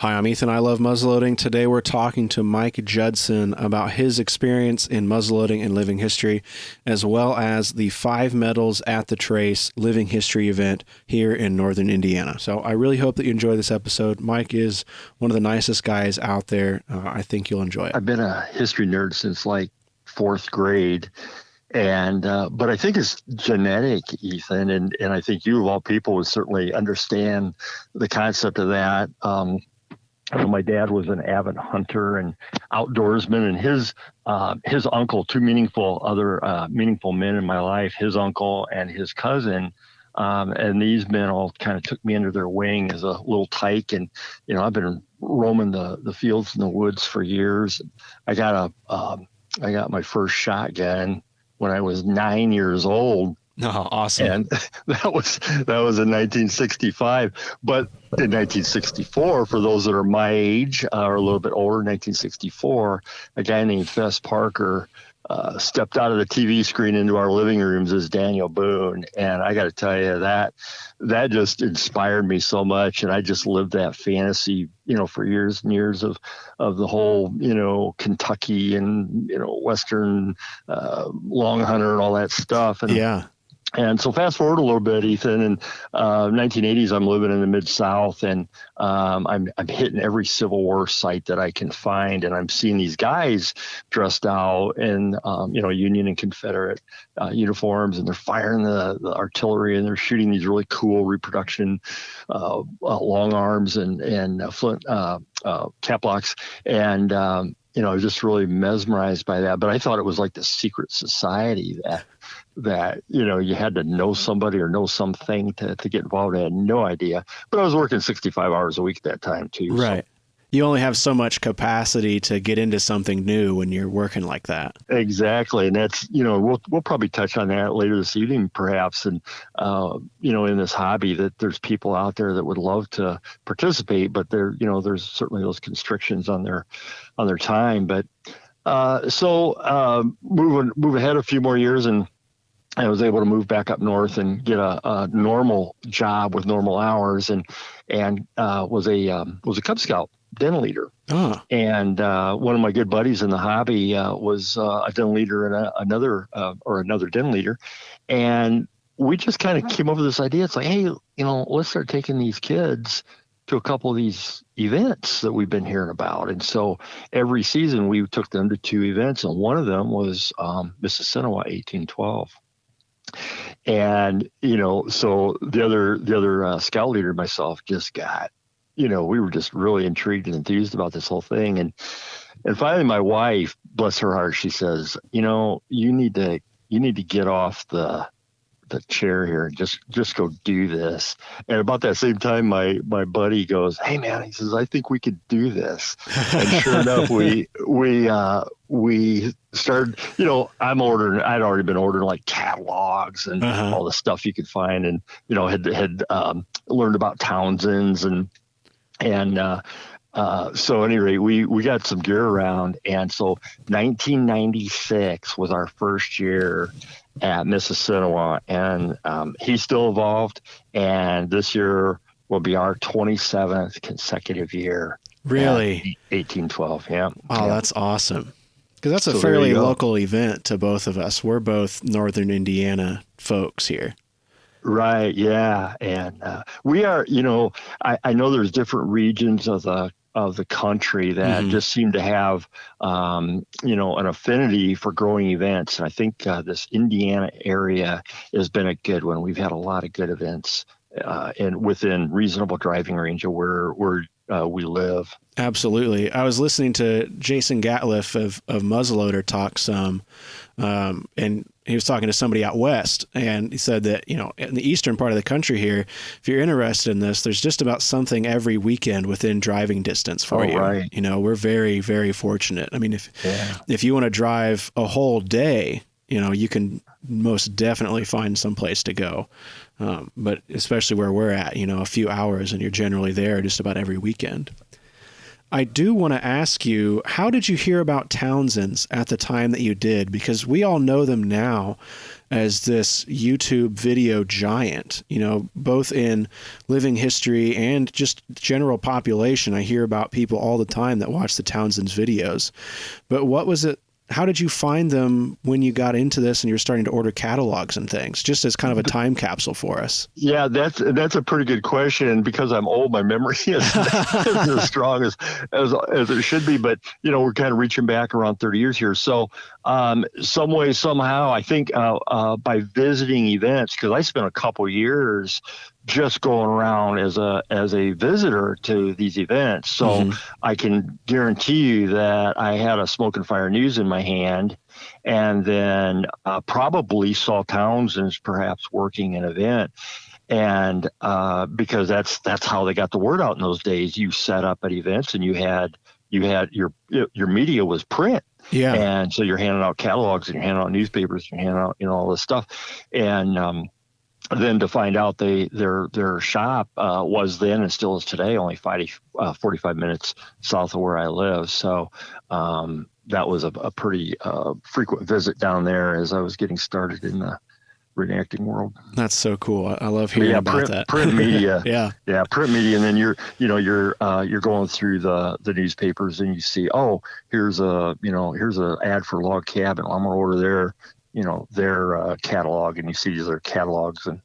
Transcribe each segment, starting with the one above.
Hi, I'm Ethan. I love muzzleloading. Today we're talking to Mike Judson about his experience in muzzleloading and living history, as well as the 5 Medals at the Trace Living History event here in Northern Indiana. So I really hope that you enjoy this episode. Mike is one of the nicest guys out there. I think you'll enjoy it. I've been a history nerd since like 4th grade. And but I think it's genetic, Ethan, and I think you of all people would certainly understand the concept of that. My dad was an avid hunter and outdoorsman, and his uncle, two other meaningful men in my life, his uncle and his cousin, and these men all kind of took me under their wing as a little tyke, and I've been roaming the fields and the woods for years. I got my first shotgun when I was 9 years old. Oh, awesome. And that was in 1965. But in 1964, for those that are my age or a little bit older, 1964, a guy named Fess Parker stepped out of the TV screen into our living rooms as Daniel Boone. And I got to tell you, that just inspired me so much. And I just lived that fantasy, for years and years of the whole, Kentucky and, Western long hunter and all that stuff. And yeah. And so fast forward a little bit, Ethan, in 1980s, I'm living in the Mid-South, and I'm hitting every Civil War site that I can find, and I'm seeing these guys dressed out in, Union and Confederate uniforms, and they're firing the artillery, and they're shooting these really cool reproduction long arms and flint cap locks, and I was just really mesmerized by that. But I thought it was like the secret society that you had to know somebody or know something to get involved. I had no idea. But I was working 65 hours a week at that time too. Right. So. You only have so much capacity to get into something new when you're working like that. Exactly. And that's, we'll probably touch on that later this evening, perhaps. And, in this hobby, that there's people out there that would love to participate, but there's certainly those constrictions on their time. But move ahead a few more years, and I was able to move back up north and get a normal job with normal hours, and was a Cub Scout den leader. Oh. And one of my good buddies in the hobby was a den leader and another den leader, and we just kind of came up with this idea. It's like, hey, let's start taking these kids to a couple of these events that we've been hearing about. And so every season we took them to 2 events, and one of them was Mississinawa 1812. And so the other scout leader and myself just got, we were just really intrigued and enthused about this whole thing. And finally my wife, bless her heart, she says, you need to get off the chair here and just go do this. And about that same time, my buddy goes, hey man, he says, I think we could do this. And sure enough, we started, I'd already been ordering like catalogs and all the stuff you could find, and, had learned about Townsend's and so at any rate, we got some gear around. And so 1996 was our first year at Mississinawa, and he's still involved. And this year will be our 27th consecutive year. Really? 1812. Yeah. Oh, yeah. That's awesome. Because that's a fairly local event to both of us. We're both Northern Indiana folks here. Right. Yeah. And we are, I know there's different regions of the country that just seem to have, an affinity for growing events. And I think this Indiana area has been a good one. We've had a lot of good events and within reasonable driving range of where we live. Absolutely. I was listening to Jason Gatliff of Muzzleloader talk some, and he was talking to somebody out west, and he said that, in the eastern part of the country here, if you're interested in this, there's just about something every weekend within driving distance for you. Right. We're very, very fortunate. I mean, if you want to drive a whole day, you can most definitely find some place to go. But especially where we're at, a few hours, and you're generally there just about every weekend. I do want to ask you, how did you hear about Townsend's at the time that you did? Because we all know them now as this YouTube video giant, both in living history and just general population. I hear about people all the time that watch the Townsend's videos. But what was it? How did you find them when you got into this and you're starting to order catalogs and things, just as kind of a time capsule for us? Yeah, that's a pretty good question. Because I'm old, my memory isn't as strong as it should be. But we're kind of reaching back around 30 years here. So some way, somehow, I think by visiting events, because I spent a couple years just going around as a visitor to these events. So I can guarantee you that I had a Smoke and Fire News in my hand, and then probably saw Townsend's perhaps working an event. And because that's how they got the word out in those days. You set up at events, and you had your media was print. Yeah. And so you're handing out catalogs, and you're handing out newspapers, you're handing out all this stuff. And then to find out their shop was then and still is today only 45 minutes south of where I live. So that was a pretty frequent visit down there as I was getting started in the reenacting world. That's so cool. I love hearing about that. Print media. Yeah, print media. And then you're going through the newspapers, and you see, here's an ad for Log Cabin. I'm gonna order their catalog, and you see their catalogs, and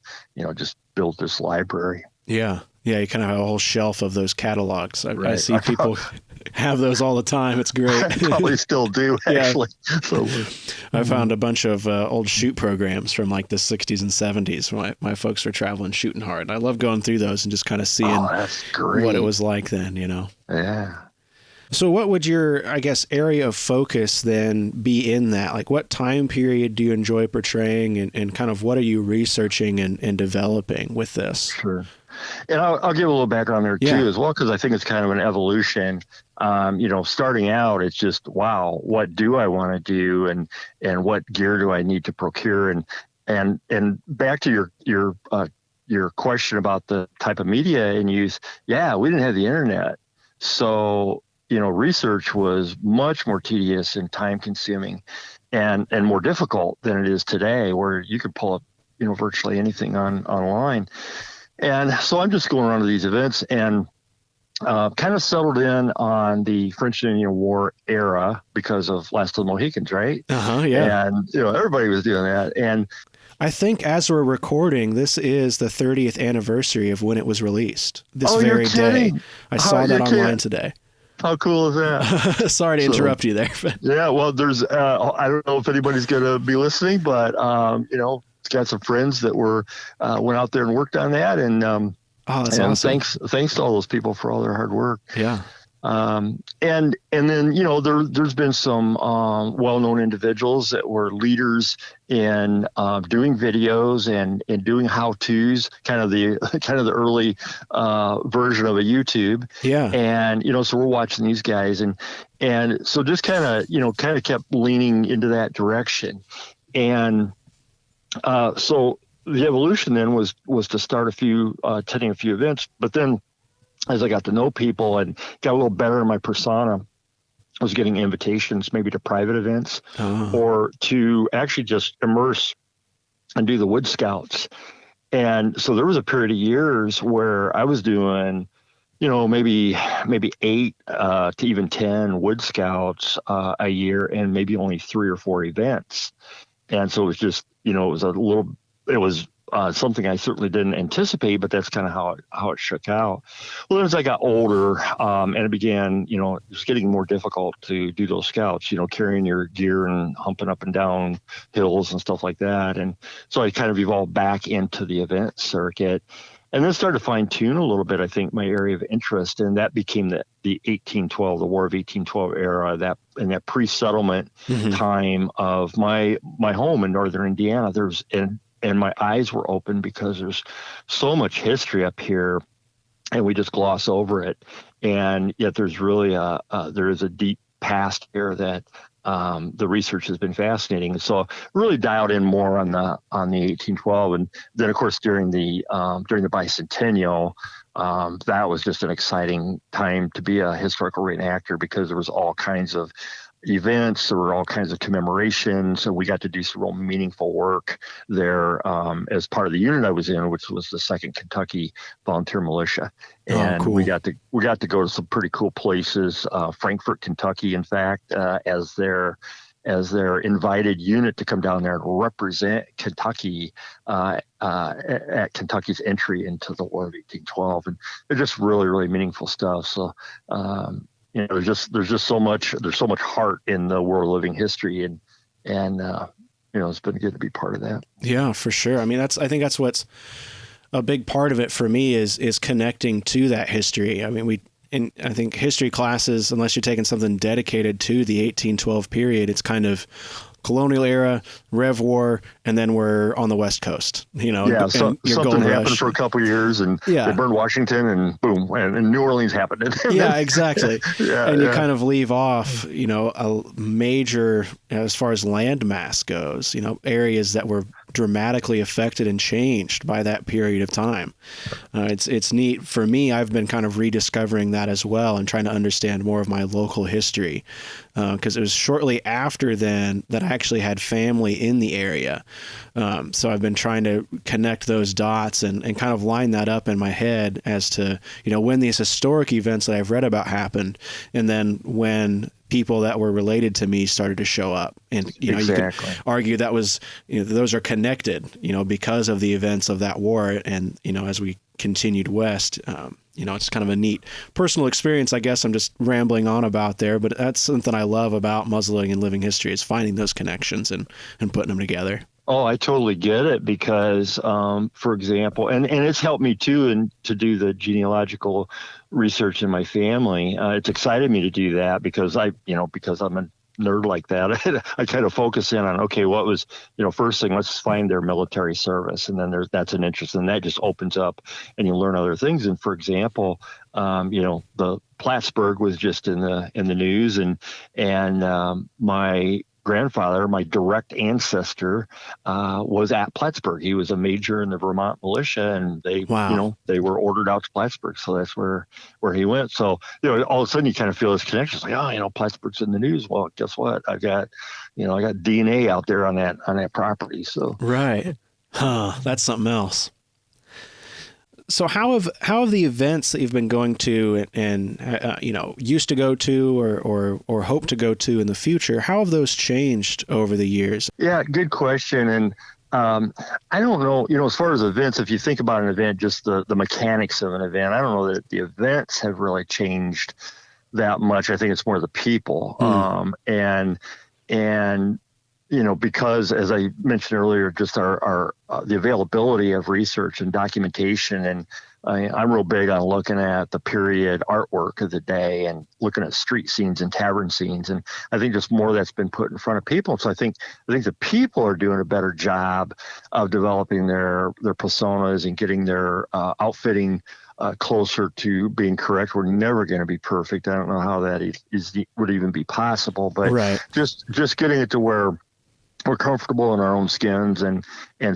just build this library. Yeah, you kind of have a whole shelf of those catalogs. I see people have those all the time. It's great. I probably still do, actually. So I found a bunch of old shoot programs from like the 60s and 70s when my folks were traveling shooting hard. I love going through those and just kind of seeing what it was like then, Yeah. So what would your, area of focus then be in that? Like, what time period do you enjoy portraying, and kind of what are you researching and developing with this? Sure. And I'll give a little background there too, as well, because I think it's kind of an evolution. Starting out, it's just, wow, what do I want to do, and what gear do I need to procure, and back to your question about the type of media and use. Yeah, we didn't have the internet, so research was much more tedious and time consuming and more difficult than it is today, where you could pull up, virtually anything online. And so I'm just going around to these events and kind of settled in on the French and Indian War era because of Last of the Mohicans, right? Yeah. And, everybody was doing that. And I think as we're recording, this is the 30th anniversary of when it was released. This very day. I saw that online today. How cool is that? Sorry to interrupt you there. Yeah, well, there's, I don't know if anybody's going to be listening, but, it's got some friends that went out there and worked on that. And, that's awesome. Thanks to all those people for all their hard work. Yeah. And then, there's been some well-known individuals that were leaders in doing videos and doing how-tos, kind of the early version of a YouTube. Yeah. And so we're watching these guys, and so just kind of kept leaning into that direction. And so the evolution then was to start attending a few events, but then as I got to know people and got a little better in my persona, I was getting invitations maybe to private events or to actually just immerse and do the Wood Scouts. And so there was a period of years where I was doing, maybe 8 to even 10 Wood Scouts a year, and maybe only 3 or 4 events. And so it was just, it was something I certainly didn't anticipate, but that's kind of how it shook out. Well, as I got older, and it began, it was getting more difficult to do those scouts, carrying your gear and humping up and down hills and stuff like that. And so I kind of evolved back into the event circuit, and then started to fine tune a little bit, I think, my area of interest. And that became the 1812, the War of 1812 era, that pre-settlement time of my home in northern Indiana. And my eyes were open because there's so much history up here, and we just gloss over it. And yet there's really there is a deep past here that the research has been fascinating. So really dialed in more on the 1812, and then of course during the bicentennial, that was just an exciting time to be a historical reenactor, because there was all kinds of events, there were all kinds of commemorations, so we got to do some real meaningful work there, as part of the unit I was in, which was the 2nd Kentucky Volunteer Militia. Oh, And cool. we got to go to some pretty cool places, Frankfort, Kentucky, in fact, as their invited unit to come down there and represent Kentucky at Kentucky's entry into the War of 1812, and it's just really, really meaningful stuff. So there's just so much heart in the War of Living History, and it's been good to be part of that. Yeah, for sure. I mean, I think that's what's a big part of it for me is connecting to that history. I mean, I think history classes, unless you're taking something dedicated to the 1812 period, it's kind of colonial era, Rev War, and then we're on the West Coast. Yeah, something happened for a couple of years, and they burned Washington, and boom, and New Orleans happened. Yeah, exactly. You kind of leave off, a major, as far as landmass goes, areas that were dramatically affected and changed by that period of time. It's neat for me. I've been kind of rediscovering that as well and trying to understand more of my local history, because it was shortly after then that I actually had family in the area. So I've been trying to connect those dots and kind of line that up in my head as to, when these historic events that I've read about happened, and then when people that were related to me started to show up. And, exactly. You could argue that was, those are connected, because of the events of that war. And, as we continued west, it's kind of a neat personal experience. I guess I'm just rambling on about there, but that's something I love about muzzleloading and living history, is finding those connections and putting them together. Oh, I totally get it, because, for example, and it's helped me too, and to do the genealogical research in my family. It's excited me to do that because because I'm a nerd like that. I kind of focus in on, okay, what was, first thing, let's find their military service, and then that's an interest, and that just opens up, and you learn other things. And for example, the Plattsburgh was just in the news, and my grandfather, my direct ancestor, was at Plattsburgh. He was a major in the Vermont militia, and they were ordered out to Plattsburgh. So that's where he went. So, all of a sudden you kind of feel this connection. It's like, Plattsburgh's in the news. Well, guess what? I got DNA out there on that property. So. Right. That's something else. So how have the events that you've been going to and used to go to or hope to go to in the future, how have those changed over the years? Yeah, good question. And I don't know, as far as events, if you think about an event, just the mechanics of an event, I don't know that the events have really changed that much. I think it's more the people. Because, as I mentioned earlier, just our the availability of research and documentation, and I'm real big on looking at the period artwork of the day and looking at street scenes and tavern scenes, and I think just more that's been put in front of people. So I think the people are doing a better job of developing their personas and getting their outfitting closer to being correct. We're never going to be perfect. I don't know how that would even be possible, but just getting it to where we're comfortable in our own skins and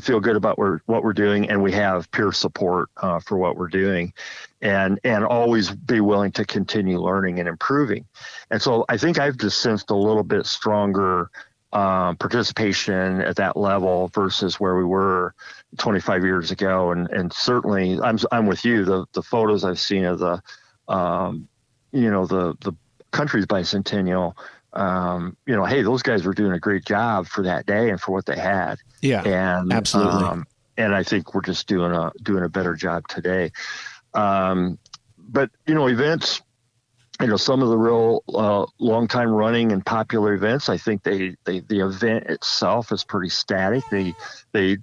feel good about what we're doing, and we have peer support for what we're doing, and always be willing to continue learning and improving. And so I think I've just sensed a little bit stronger participation at that level versus where we were 25 years ago. And certainly I'm with you. The photos I've seen of the country's bicentennial, hey, those guys were doing a great job for that day and for what they had. Yeah, and absolutely. And I think we're just doing a better job today. But events, some of the real long time running and popular events, I think the event itself is pretty static. They've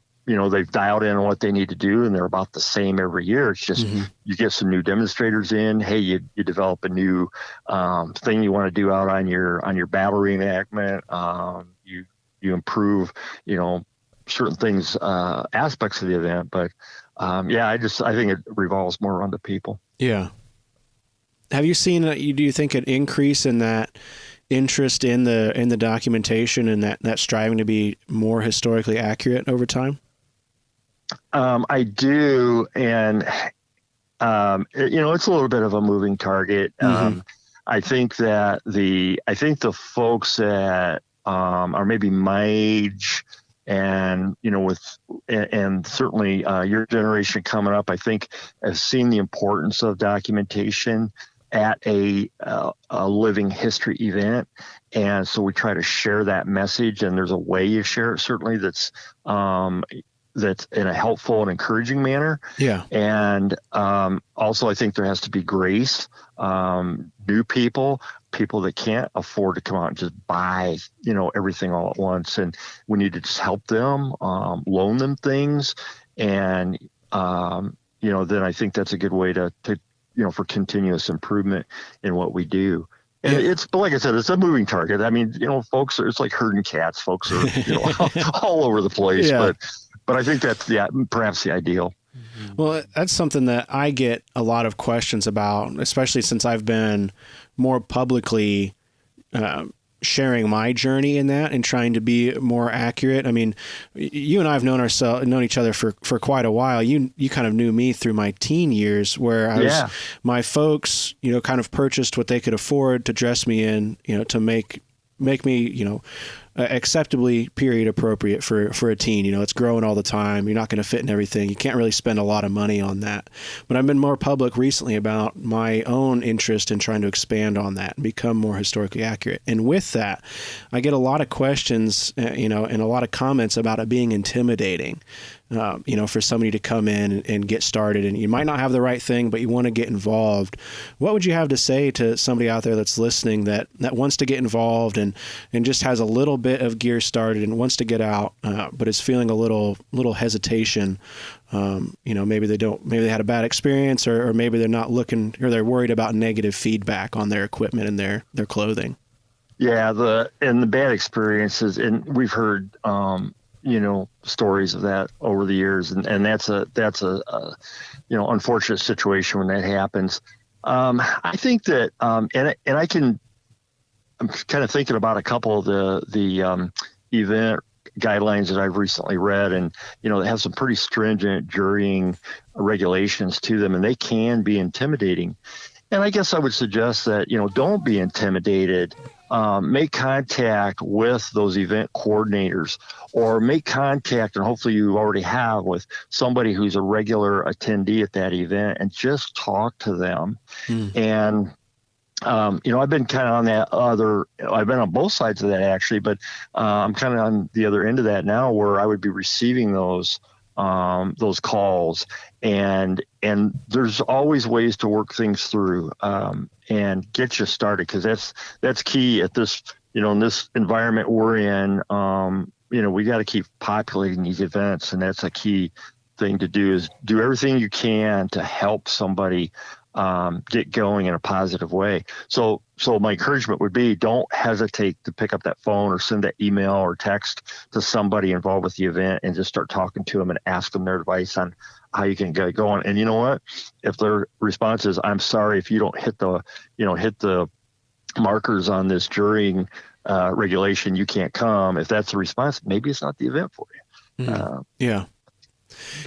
dialed in on what they need to do, and they're about the same every year. It's just you get some new demonstrators in. Hey, you develop a new thing you want to do out on your battle reenactment. You improve, certain things, aspects of the event. But I think it revolves more around the people. Yeah. Have you seen? Do you think an increase in that interest in the documentation and that striving to be more historically accurate over time? I do, and it's a little bit of a moving target. I think the folks that are maybe my age, and and certainly your generation coming up, I think have seen the importance of documentation at a living history event, and so we try to share that message. And there's a way you share it, certainly, that's in a helpful and encouraging manner. Yeah. And also, I think there has to be grace. New people that can't afford to come out and just buy, everything all at once. And we need to just help them, loan them things. And, then I think that's a good way to for continuous improvement in what we do. And but like I said, it's a moving target. I mean, folks it's like herding cats. Folks are, all over the place. Yeah. But I think that's perhaps the ideal. Well, that's something that I get a lot of questions about, especially since I've been more publicly sharing my journey in that and trying to be more accurate. I mean, you and I have known each other for quite a while. You kind of knew me through my teen years, where my folks, kind of purchased what they could afford to dress me in, to make me, acceptably period appropriate for a teen. It's growing all the time. You're not going to fit in everything. You can't really spend a lot of money on that. But I've been more public recently about my own interest in trying to expand on that and become more historically accurate. And with that, I get a lot of questions, and a lot of comments about it being intimidating. For somebody to come in and get started, and you might not have the right thing, but you want to get involved. What would you have to say to somebody out there that's listening that wants to get involved and just has a little bit of gear started and wants to get out, but is feeling a little hesitation? Maybe they had a bad experience, or maybe they're not looking, or they're worried about negative feedback on their equipment and their clothing. Yeah, the bad experiences, and we've heard stories of that over the years, and that's a unfortunate situation when that happens. I think that I'm kind of thinking about a couple of the event guidelines that I've recently read, and they have some pretty stringent jurying regulations to them, and they can be intimidating. And I guess I would suggest that don't be intimidated. Make contact with those event coordinators, or make contact, and hopefully you already have, with somebody who's a regular attendee at that event, and just talk to them. And I've been kind of I've been on both sides of that, actually, but I'm kind of on the other end of that now, where I would be receiving those calls, and there's always ways to work things through and get you started, because that's key at this, in this environment we're in. We got to keep populating these events, and that's a key thing to do, is do everything you can to help somebody get going in a positive way. So my encouragement would be, don't hesitate to pick up that phone or send that email or text to somebody involved with the event, and just start talking to them and ask them their advice on how you can get going. And you know what? If their response is, I'm sorry, if you don't hit the markers on this jurying regulation, you can't come. If that's the response, maybe it's not the event for you. Yeah.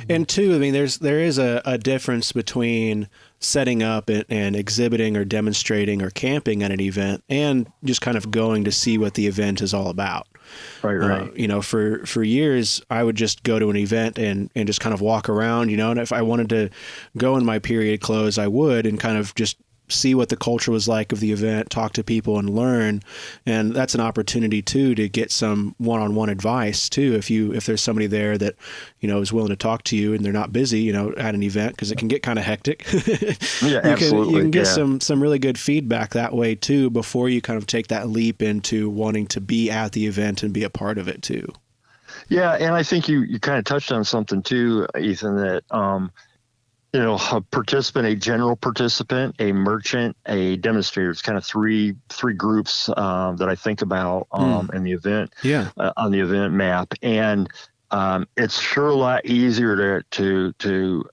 And two, I mean, there is a difference between setting up and exhibiting or demonstrating or camping at an event, and just kind of going to see what the event is all about. Right. For years, I would just go to an event and just kind of walk around, and if I wanted to go in my period clothes, I would, and kind of just see what the culture was like of the event, talk to people and learn. And that's an opportunity too, to get some one-on-one advice too. If there's somebody there that, is willing to talk to you and they're not busy, at an event, because it can get kind of hectic. Yeah, absolutely. You can get some really good feedback that way too, before you kind of take that leap into wanting to be at the event and be a part of it too. Yeah. And I think you kind of touched on something too, Ethan, that, a participant, a general participant, a merchant, a demonstrator. It's kind of three groups that I think about in the event, on the event map. And it's sure a lot easier to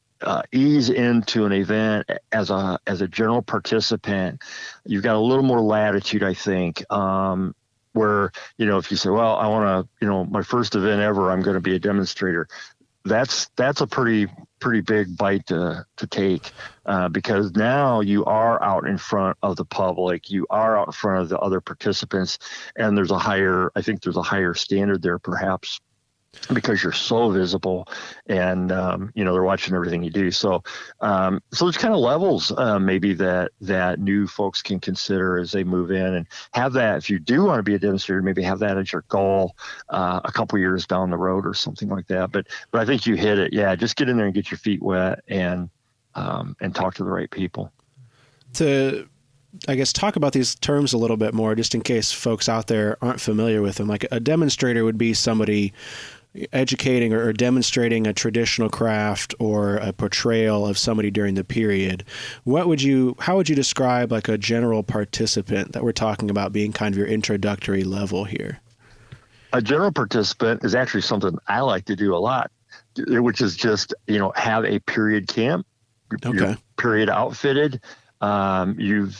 ease into an event as a general participant, you've got a little more latitude, I think. Where, if you say, well, I want to, my first event ever, I'm going to be a demonstrator. That's a pretty big bite to take, because now you are out in front of the public, you are out in front of the other participants, and I think there's a higher standard there, perhaps, because you're so visible, and they're watching everything you do. So there's kind of levels maybe that new folks can consider as they move in, and have that, if you do want to be a demonstrator, maybe have that as your goal a couple years down the road or something like that. But I think you hit it. Yeah, just get in there and get your feet wet, and talk to the right people. To, I guess, talk about these terms a little bit more, just in case folks out there aren't familiar with them. Like, a demonstrator would be somebody educating or demonstrating a traditional craft or a portrayal of somebody during the period. How would you describe like a general participant that we're talking about being kind of your introductory level here? A general participant is actually something I like to do a lot, which is just, have a period camp, okay, period outfitted. You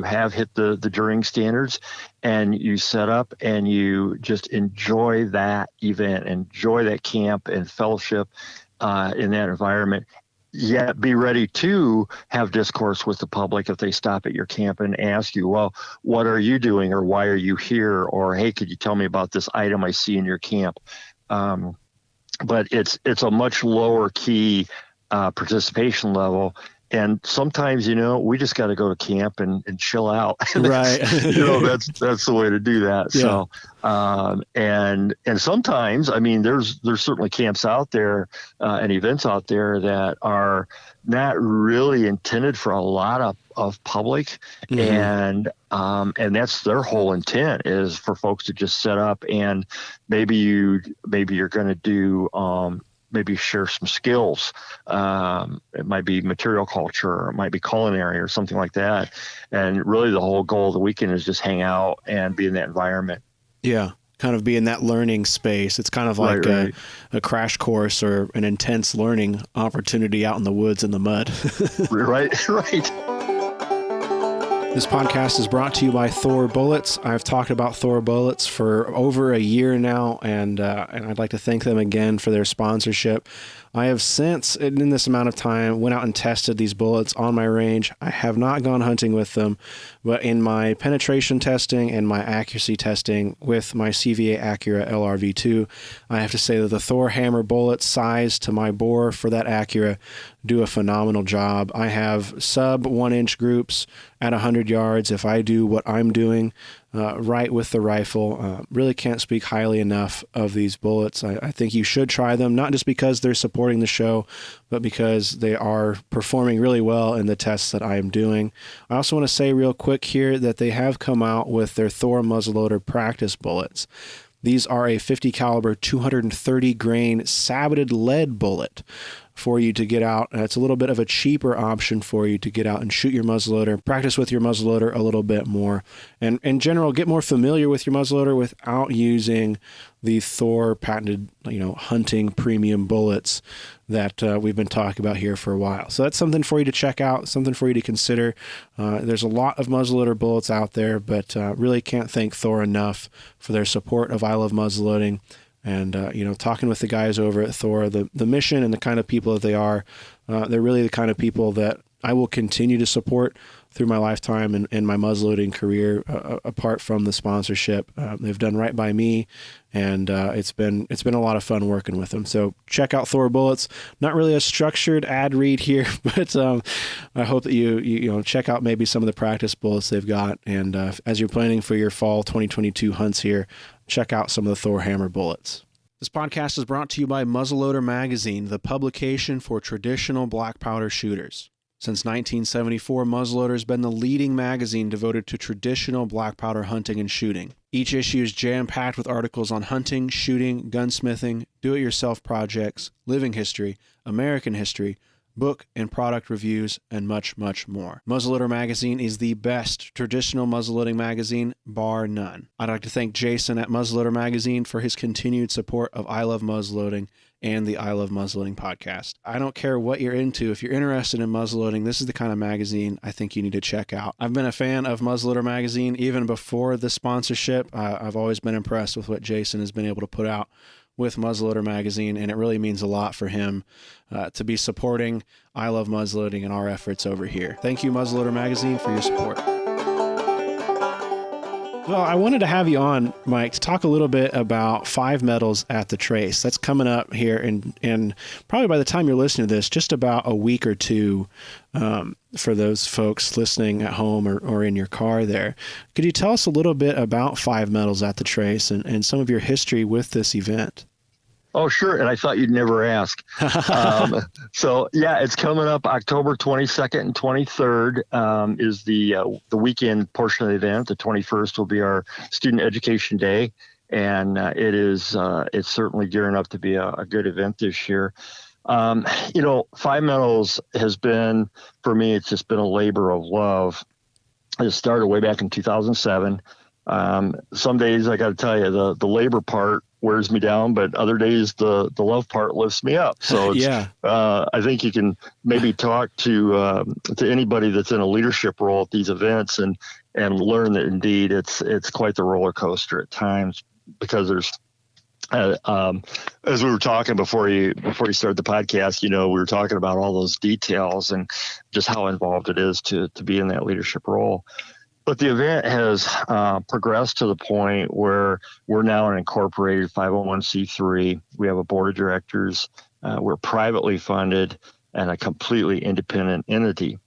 have hit the during standards, and you set up and you just enjoy that event, enjoy that camp and fellowship in that environment. Yet be ready to have discourse with the public if they stop at your camp and ask you, well, what are you doing, or why are you here, or hey, could you tell me about this item I see in your camp? But it's a much lower key participation level. And sometimes, we just got to go to camp and chill out. Right. That's the way to do that. Yeah. So, and sometimes, there's certainly camps out there and events out there that are not really intended for a lot of public. Mm-hmm. And that's their whole intent, is for folks to just set up, and maybe you're going to do, maybe share some skills. It might be material culture, or it might be culinary or something like that. And really the whole goal of the weekend is just hang out and be in that environment. Yeah. Kind of be in that learning space. It's kind of like right. A crash course or an intense learning opportunity out in the woods in the mud. Right. This podcast is brought to you by Thor Bullets. I've talked about Thor Bullets for over a year now, and I'd like to thank them again for their sponsorship. I have since, in this amount of time, went out and tested these bullets on my range. I have not gone hunting with them, but in my penetration testing and my accuracy testing with my CVA Accura LRV2, I have to say that the Thor hammer bullets sized to my bore for that Accura do a phenomenal job. I have sub 1 inch groups at 100 yards if I do what I'm doing right with the rifle. Really can't speak highly enough of these bullets. I think you should try them, not just because they're supporting the show, but because they are performing really well in the tests that I am doing. I also want to say real quick here that they have come out with their Thor muzzleloader practice bullets. These are a 50 caliber, 230 grain saboted lead bullet for you to get out. It's a little bit of a cheaper option for you to get out and shoot your muzzleloader, practice with your muzzleloader a little bit more, and in general, get more familiar with your muzzleloader without using the Thor patented, hunting premium bullets that we've been talking about here for a while. So that's something for you to check out, something for you to consider. There's a lot of muzzleloader bullets out there, but really can't thank Thor enough for their support of I Love Muzzleloading. And, talking with the guys over at Thor, the mission and the kind of people that they are, they're really the kind of people that I will continue to support through my lifetime and my muzzleloading career, apart from the sponsorship. They've done right by me, and it's been a lot of fun working with them. So check out Thor Bullets. Not really a structured ad read here, but I hope that you check out maybe some of the practice bullets they've got. And as you're planning for your fall 2022 hunts here, check out some of the Thor hammer bullets. This podcast is brought to you by Muzzleloader Magazine, the publication for traditional black powder shooters. Since 1974, Muzzleloader has been the leading magazine devoted to traditional black powder hunting and shooting. Each issue is jam-packed with articles on hunting, shooting, gunsmithing, do-it-yourself projects, living history, American history, book and product reviews, and much, much more. Muzzleloader Magazine is the best traditional muzzleloading magazine, bar none. I'd like to thank Jason at Muzzleloader Magazine for his continued support of I Love Muzzleloading and the I Love Muzzleloading podcast. I don't care what you're into. If you're interested in muzzleloading, this is the kind of magazine I think you need to check out. I've been a fan of Muzzleloader magazine even before the sponsorship. I've always been impressed with what Jason has been able to put out with Muzzleloader magazine, and it really means a lot for him to be supporting I Love Muzzleloading and our efforts over here. Thank you, Muzzleloader magazine, for your support. Well, I wanted to have you on, Mike, to talk a little bit about 5 medals at the Trace. That's coming up here, and probably by the time you're listening to this, just about a week or two for those folks listening at home or in your car there. Could you tell us a little bit about 5 medals at the Trace and some of your history with this event? Oh, sure. And I thought you'd never ask. So, yeah, it's coming up October 22nd and 23rd is the weekend portion of the event. The 21st will be our Student Education Day. And it's certainly gearing up to be a good event this year. 5 medals has been, for me, it's just been a labor of love. It started way back in 2007. Some days, I got to tell you, the labor part wears me down, but other days the love part lifts me up. So it's, yeah. I think you can maybe talk to anybody that's in a leadership role at these events and learn that indeed it's quite the roller coaster at times, because there's as we were talking before you started the podcast, we were talking about all those details and just how involved it is to be in that leadership role. But the event has progressed to the point where we're now an incorporated 501c3. We have a board of directors. We're privately funded and a completely independent entity.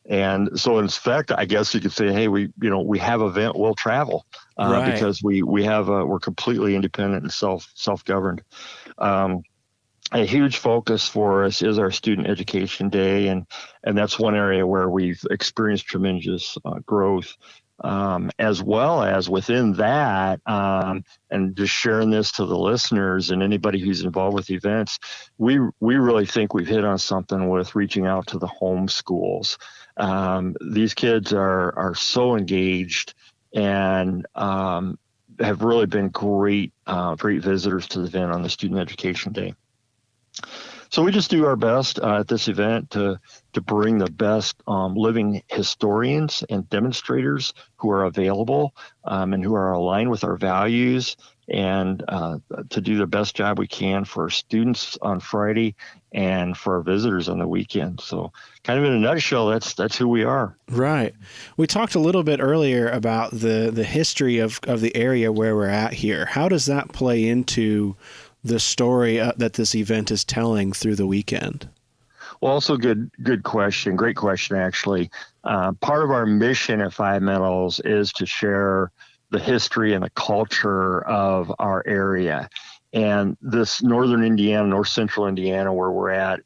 And so, in fact, I guess you could say, hey, we have event, we'll travel right. because we're completely independent and self-governed. A huge focus for us is our Student Education Day, and that's one area where we've experienced tremendous growth, as well as within that, and just sharing this to the listeners and anybody who's involved with events, we really think we've hit on something with reaching out to the home schools. These kids are so engaged and have really been great visitors to the event on the Student Education Day. So we just do our best at this event to bring the best living historians and demonstrators who are available and who are aligned with our values, and to do the best job we can for our students on Friday and for our visitors on the weekend. So kind of in a nutshell, that's who we are. Right. We talked a little bit earlier about the history of the area where we're at here. How does that play into the story that this event is telling through the weekend? Well, also good question. Great question, actually. Part of our mission at 5 Medals is to share the history and the culture of our area. And this north central Indiana, where we're at,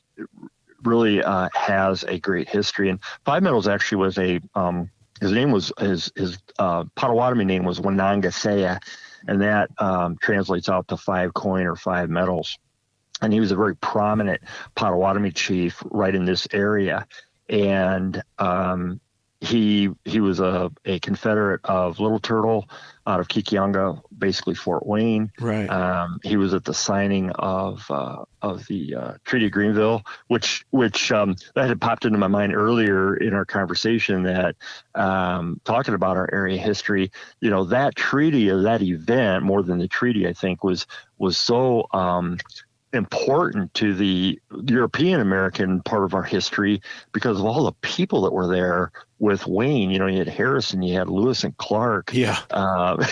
really has a great history. And 5 Medals actually was his name was, his Potawatomi name was Wanangasea. And that translates out to 5 coin or 5 medals. And he was a very prominent Potawatomi chief right in this area. And he was a Confederate of Little Turtle out of Kikianga, basically Fort Wayne. Right. He was at the signing of the Treaty of Greenville, which that had popped into my mind earlier in our conversation, that talking about our area history, that treaty, or that event, more than the treaty, I think was so important to the European American part of our history because of all the people that were there with Wayne. You had Harrison, you had Lewis and Clark. Yeah.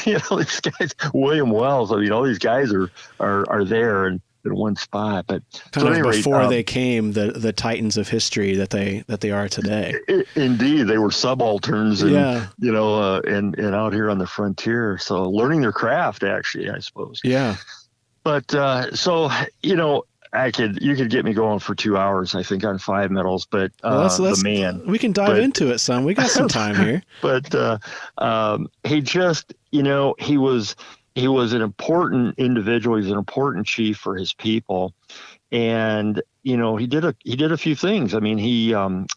These guys, William Wells. all these guys are there in one spot. But before they came the titans of history that they are today. Indeed, they were subalterns, and yeah. And out here on the frontier, so learning their craft, actually, I suppose. Yeah. But you could get me going for 2 hours, I think, on 5 medals. But the man, we can dive into it, son. We got some time here. But he just, he was an important individual. He's an important chief for his people, and he did a few things. I mean, he and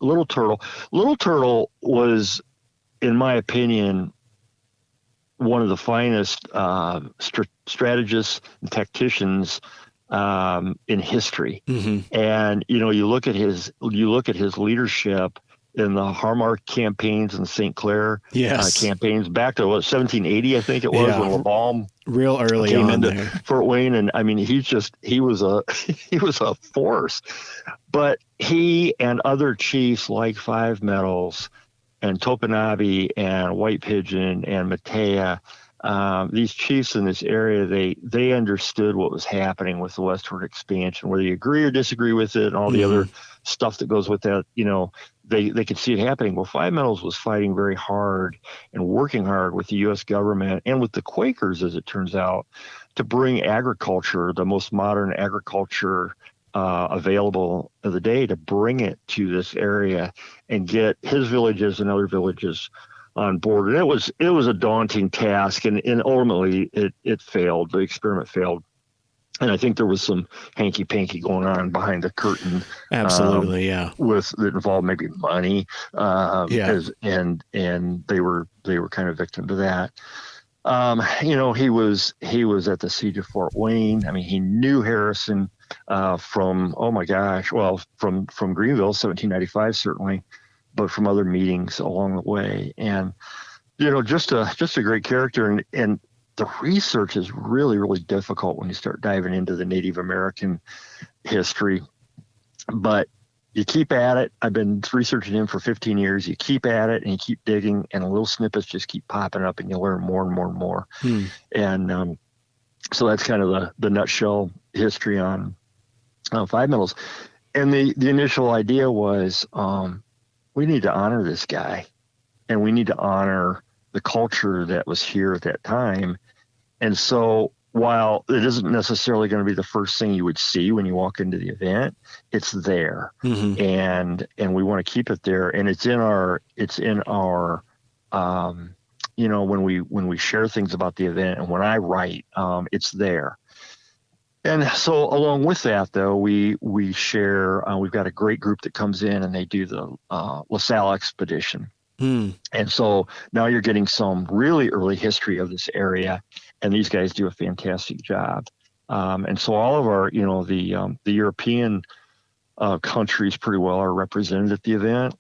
Little Turtle was, in my opinion, one of the finest strategists and tacticians in history. Mm-hmm. And you look at his leadership in the Harmark campaigns and St. Clair campaigns back to 1780, I think it was, when LaBalme real early came on into there. Fort Wayne. And I mean, he was a force. But he and other chiefs like Five Metals and Topinabe and White Pigeon and Matea, these chiefs in this area, they understood what was happening with the westward expansion, whether you agree or disagree with it and all the other stuff that goes with that. They could see it happening. Well, Five Metals was fighting very hard and working hard with the U.S. government and with the Quakers, as it turns out, to bring agriculture, the most modern agriculture available of the day, to bring it to this area and get his villages and other villages on board. And it was a daunting task, and ultimately it failed. The experiment failed. And I think there was some hanky-panky going on behind the curtain. Absolutely, yeah. That involved maybe money. And they were kind of victim to that. He was at the siege of Fort Wayne. I mean, he knew Harrison from Greenville, 1795 certainly, but from other meetings along the way. And just a great character. And the research is really, really difficult when you start diving into the Native American history, but you keep at it. I've been researching him for 15 years. You keep at it and you keep digging, and little snippets just keep popping up, and you learn more and more and more. And so that's kind of the nutshell history on Five Metals. And the initial idea was, we need to honor this guy, and we need to honor the culture that was here at that time. And so while it isn't necessarily going to be the first thing you would see when you walk into the event, it's there. And we want to keep it there. And it's in our when we share things about the event, and when I write, it's there. And so along with that, though, we share, we've got a great group that comes in and they do the LaSalle expedition. And so now you're getting some really early history of this area, and these guys do a fantastic job. And so all of our, the European countries pretty well are represented at the event.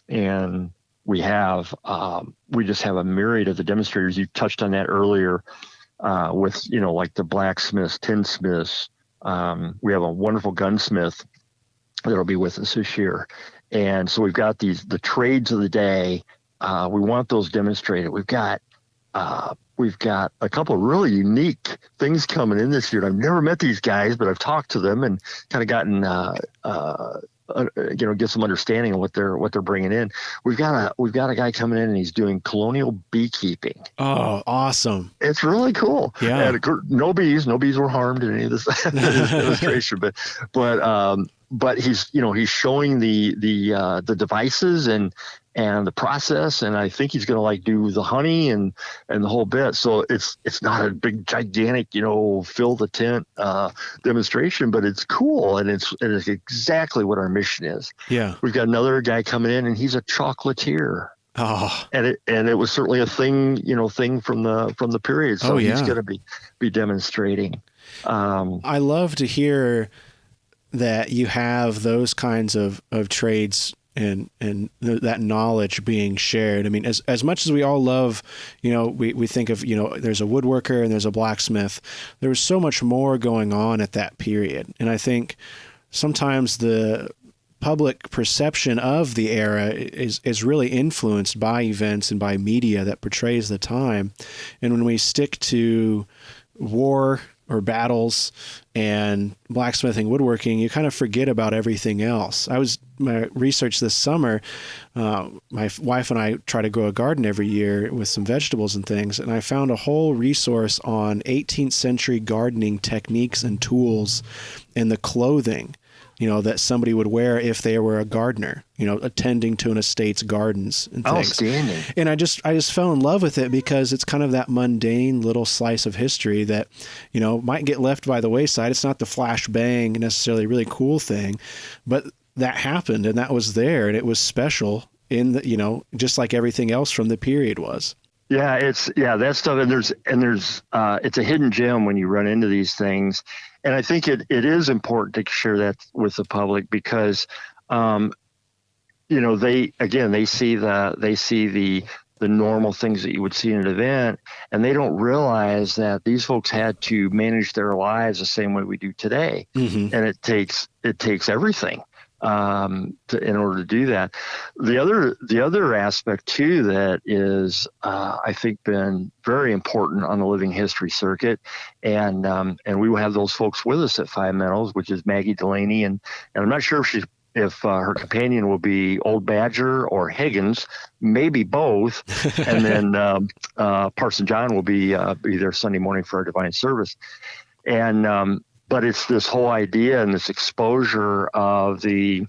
And we just have a myriad of the demonstrators. You touched on that earlier with, like the blacksmiths, tinsmiths. We have a wonderful gunsmith that'll be with us this year. And so we've got the trades of the day. We want those demonstrated. We've got a couple of really unique things coming in this year. I've never met these guys, but I've talked to them and kind of gotten get some understanding of what they're bringing in. We've got a guy coming in and he's doing colonial beekeeping. Oh, awesome! It's really cool. Yeah. And no bees were harmed in any of this demonstration, but he's showing the devices and the process, and I think he's going to do the honey and the whole bit. So it's not a big gigantic fill the tent demonstration, but it's cool, and it's exactly what our mission is. Yeah, we've got another guy coming in and he's a chocolatier. Oh, and it was certainly a thing from the period. So he's going to be demonstrating. I love to hear that you have those kinds of trades and that knowledge being shared. I mean, as much as we all love, we think of, there's a woodworker and there's a blacksmith. There was so much more going on at that period. And I think sometimes the public perception of the era is really influenced by events and by media that portrays the time. And when we stick to war or battles and blacksmithing, woodworking, you kind of forget about everything else. My research this summer, my wife and I try to grow a garden every year with some vegetables and things, and I found a whole resource on 18th century gardening techniques and tools and the clothing that somebody would wear if they were a gardener, attending to an estate's gardens and things. Outstanding. And I just fell in love with it because it's kind of that mundane little slice of history that, might get left by the wayside. It's not the flash bang necessarily really cool thing, but that happened and that was there and it was special in the, just like everything else from the period was. Yeah, that stuff, and there's it's a hidden gem when you run into these things, and I think it is important to share that with the public because, um, they see the normal things that you would see in an event, and they don't realize that these folks had to manage their lives the same way we do today, Mm-hmm. and it takes everything in order to do that. The other aspect too that is I think been very important on the living history circuit, and we will have those folks with us at Five Metals, which is Maggie Delaney, and I'm not sure if her companion will be Old Badger or Higgins, maybe both, and then Parson John will be there Sunday morning for our divine service, and but it's this whole idea and this exposure of the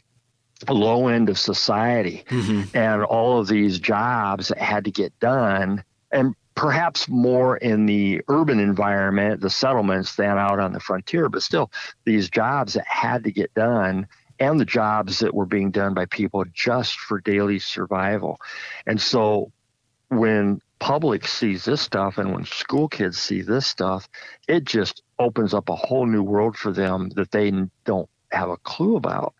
low end of society, Mm-hmm. and all of these jobs that had to get done, and perhaps more in the urban environment, the settlements, than out on the frontier, but still these jobs that had to get done, and the jobs that were being done by people just for daily survival. And so when public sees this stuff and when school kids see this stuff, it just opens up a whole new world for them that they don't have a clue about.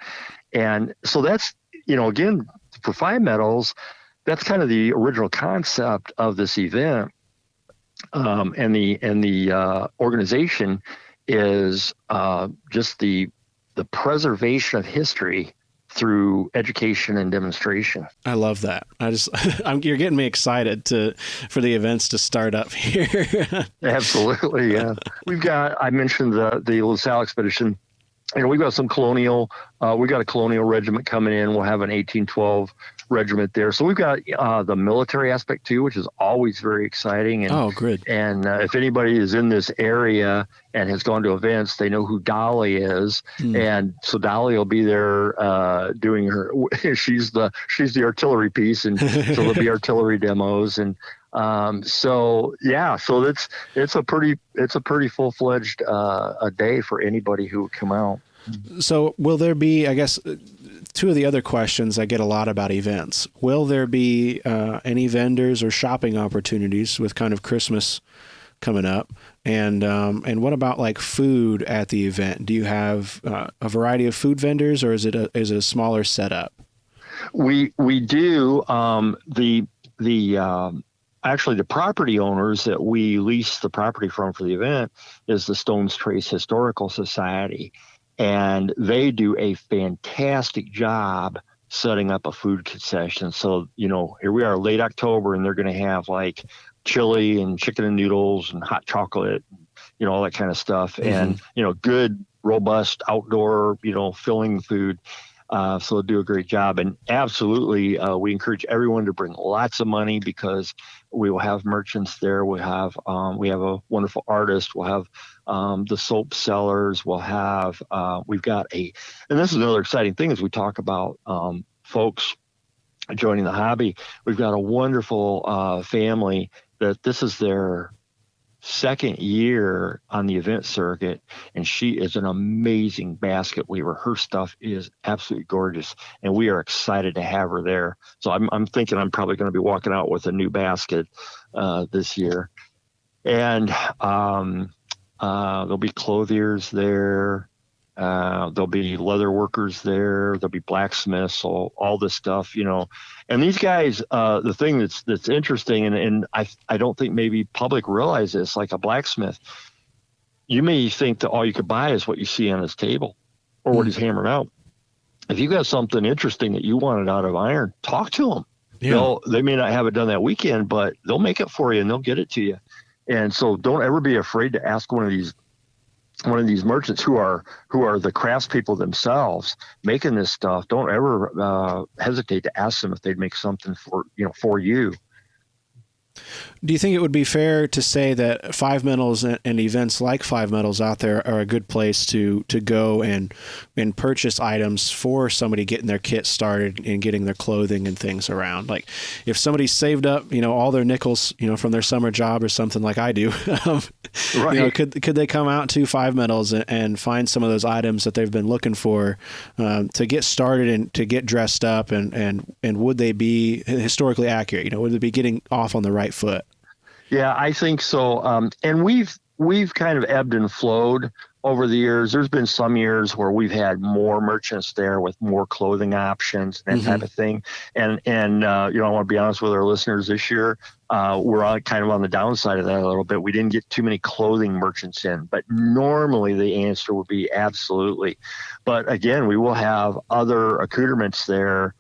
And so that's, again, for Five Metals, that's kind of the original concept of this event. And the organization is just the preservation of history through education and demonstration. I love that. You're getting me excited for the events to start up here. Absolutely, yeah. I mentioned the LaSalle expedition. We've got some colonial, we got a colonial regiment coming in. We'll have an 1812 regiment there. So we've got the military aspect too, which is always very exciting. And, oh, good. And if anybody is in this area and has gone to events, they know who Dolly is. And so Dolly will be there doing her, she's the artillery piece. And so there'll be artillery demos. And so it's a pretty full-fledged a day for anybody who would come out. So will there be, I guess, two of the other questions I get a lot about events. Will there be any vendors or shopping opportunities with kind of Christmas coming up? And what about like food at the event? Do you have a variety of food vendors, or is it a smaller setup? We do. Actually, the property owners that we lease the property from for the event is the Stones Trace Historical Society. And they do a fantastic job setting up a food concession. So, here we are late October, and they're going to have like chili and chicken and noodles and hot chocolate, all that kind of stuff. Mm-hmm. And, good, robust outdoor, filling food. So they'll do a great job. And absolutely, we encourage everyone to bring lots of money because we will have merchants there. We have a wonderful artist. We'll have the soap sellers. We'll have we've got and this is another exciting thing as we talk about folks joining the hobby. We've got a wonderful family that this is their second year on the event circuit, and she is an amazing basket weaver. Her stuff is absolutely gorgeous, and we are excited to have her there. So I'm thinking I'm probably going to be walking out with a new basket this year. And there'll be clothiers there. There'll be leather workers there. There'll be blacksmiths, all this stuff, And these guys, the thing that's interesting, and I don't think maybe public realize this, like a blacksmith, you may think that all you could buy is what you see on his table or what he's hammering out. If you got something interesting that you wanted out of iron, talk to them. Yeah. They may not have it done that weekend, but they'll make it for you and they'll get it to you. And so don't ever be afraid to ask one of these merchants who are the craftspeople themselves making this stuff. Don't ever hesitate to ask them if they'd make something for you. Do you think it would be fair to say that Five Metals and events like Five Metals out there are a good place to go and purchase items for somebody getting their kit started and getting their clothing and things around? Like if somebody saved up, all their nickels, from their summer job or something like I do, right. Could they come out to Five Metals and find some of those items that they've been looking for to get started and to get dressed up, and would they be historically accurate? Would they be getting off on the right right foot. Yeah, I think so. And we've kind of ebbed and flowed over the years. There's been some years where we've had more merchants there with more clothing options, that type of thing. And I want to be honest with our listeners this year. We're kind of on the downside of that a little bit. We didn't get too many clothing merchants in, but normally the answer would be absolutely. But again, we will have other accoutrements there.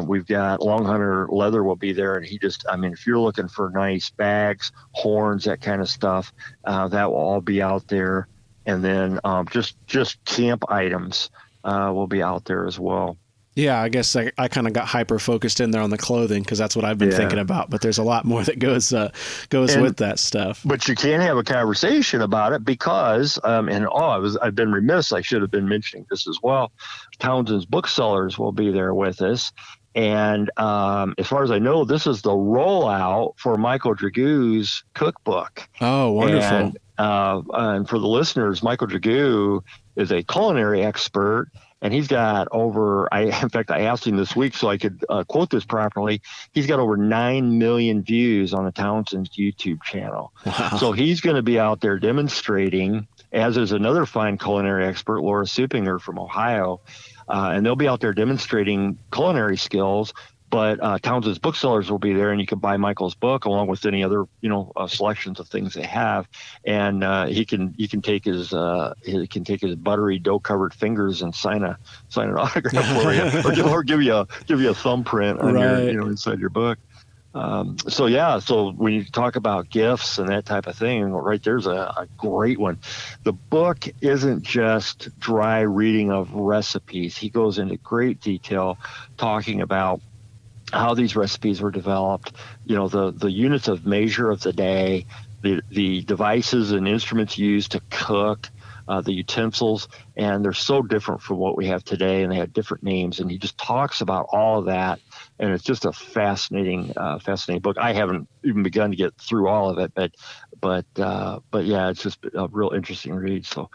We've got Long Hunter Leather will be there, and if you're looking for nice bags, horns, that kind of stuff, that will all be out there. And then just camp items will be out there as well. Yeah, I guess I kind of got hyper focused in there on the clothing because that's what I've been thinking about. But there's a lot more that goes with that stuff. But you can have a conversation about it because, I've been remiss. I should have been mentioning this as well. Townsend's Booksellers will be there with us. And as far as I know, this is the rollout for Michael Dragoo's cookbook. Oh, wonderful. And for the listeners, Michael Dragoo is a culinary expert. And he's got in fact, I asked him this week so I could quote this properly. He's got over 9 million views on the Townsend's YouTube channel. Wow. So he's going to be out there demonstrating, as is another fine culinary expert, Laura Supinger from Ohio. And they'll be out there demonstrating culinary skills. But Townsend's Booksellers will be there, and you can buy Michael's book along with any other, selections of things they have. And he can take his buttery dough-covered fingers and sign an autograph for you, or give you a thumbprint on your inside your book. So when you talk about gifts and that type of thing, right there's a great one. The book isn't just dry reading of recipes. He goes into great detail talking about how these recipes were developed, the units of measure of the day, the devices and instruments used to cook, the utensils, and they're so different from what we have today, and they have different names. And he just talks about all of that, and it's just a fascinating book. I haven't even begun to get through all of it, but yeah, it's just a real interesting read. So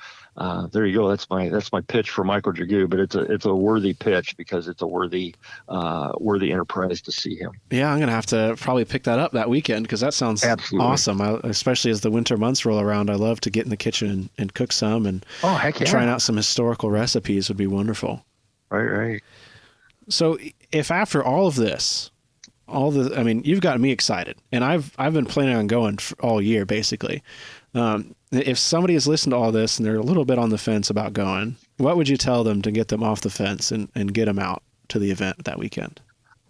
there you go. That's my pitch for Michael Dragoo, but it's a worthy pitch because it's a worthy enterprise to see him. Yeah, I'm gonna have to probably pick that up that weekend because that sounds awesome. Especially as the winter months roll around, I love to get in the kitchen and cook some, and trying out some historical recipes would be wonderful. Right. So if after all of this, you've gotten me excited, and I've been planning on going all year basically. If somebody has listened to all this and they're a little bit on the fence about going, what would you tell them to get them off the fence and get them out to the event that weekend?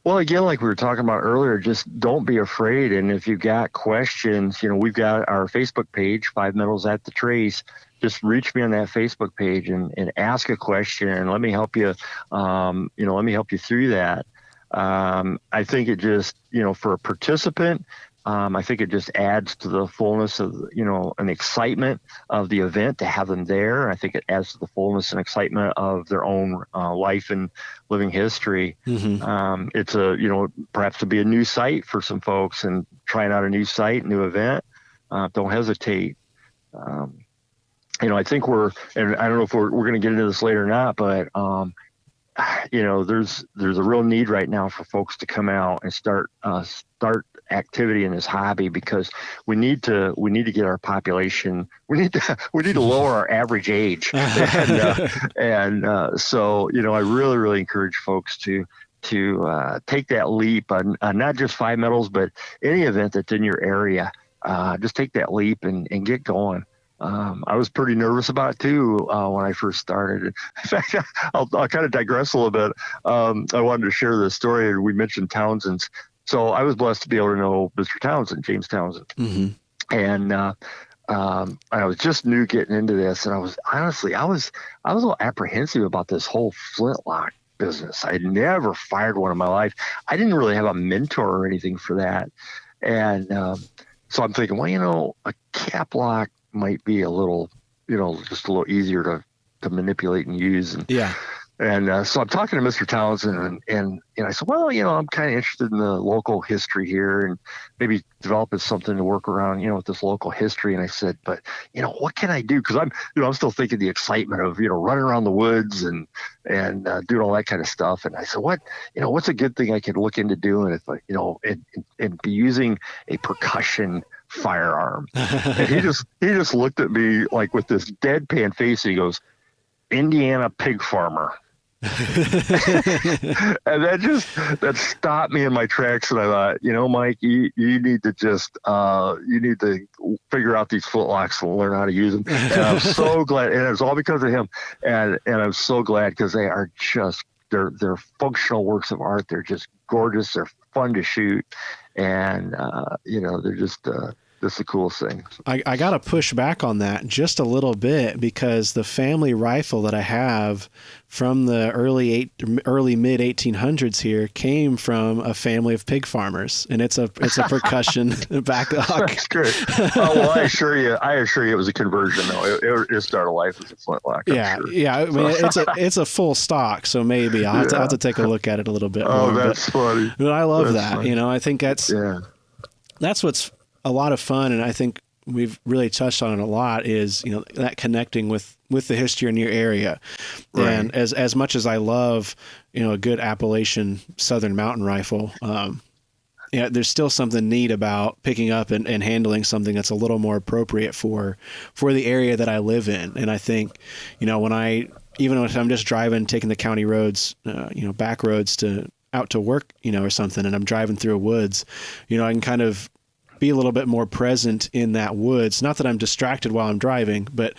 Well, again, like we were talking about earlier, just don't be afraid. And if you've got questions, we've got our Facebook page, 5 Metals at the Trace. Just reach me on that Facebook page and ask a question, and let me help you. Let me help you through that. I think it just, for a participant, I think it just adds to the fullness of, an excitement of the event to have them there. I think it adds to the fullness and excitement of their own life and living history. Mm-hmm. It's perhaps to be a new site for some folks and trying out a new site, new event. Don't hesitate. I think and I don't know if we're going to get into this later or not, but there's a real need right now for folks to come out and start activity in this hobby, because we need to get our population. We need to lower our average age, and so I really encourage folks to take that leap on not just 5 Metals, but any event that's in your area. Just take that leap and get going. I was pretty nervous about it too when I first started. In fact, I'll kind of digress a little bit. I wanted to share this story, and we mentioned Townsend's. So I was blessed to be able to know Mr. Townsend, James Townsend, mm-hmm. And I was just new getting into this, and I was a little apprehensive about this whole flintlock business. I'd never fired one in my life. I didn't really have a mentor or anything for that, and so I'm thinking, a cap lock might be a little, just a little easier to manipulate and use. And yeah. So I'm talking to Mr. Townsend, and I said, well, I'm kind of interested in the local history here, and maybe developing something to work around, with this local history. And I said, but what can I do? Because I'm still thinking the excitement of running around the woods and doing all that kind of stuff. And I said, what's a good thing I could look into doing if and be using a percussion firearm? And he just looked at me like with this deadpan face, and he goes, Indiana pig farmer. And that stopped me in my tracks, and I thought, Mike, you need to just figure out these flintlocks and learn how to use them. And I'm so glad, and it's all because of him. And I'm so glad, because they are just they're functional works of art. They're just gorgeous. They're fun to shoot, and they're just the coolest thing. I got to push back on that just a little bit, because the family rifle that I have from the early mid 1800s here came from a family of pig farmers, and it's a percussion backlock. That's great. Oh, well, I assure you it was a conversion though. It started life as a flintlock. Yeah. I mean, it's a full stock, so maybe I'll have to take a look at it a little bit more. Oh, that's funny. But I love that's that. Funny. I think that's what's a lot of fun, and I think we've really touched on it a lot, is that connecting with the history in your area. Right. And as much as I love a good Appalachian Southern mountain rifle, there's still something neat about picking up and handling something that's a little more appropriate for the area that I live in. And I think when if I'm just driving, taking the county roads, back roads out to work, or something, and I'm driving through woods, I can kind of be a little bit more present in that woods. Not that I'm distracted while I'm driving, but,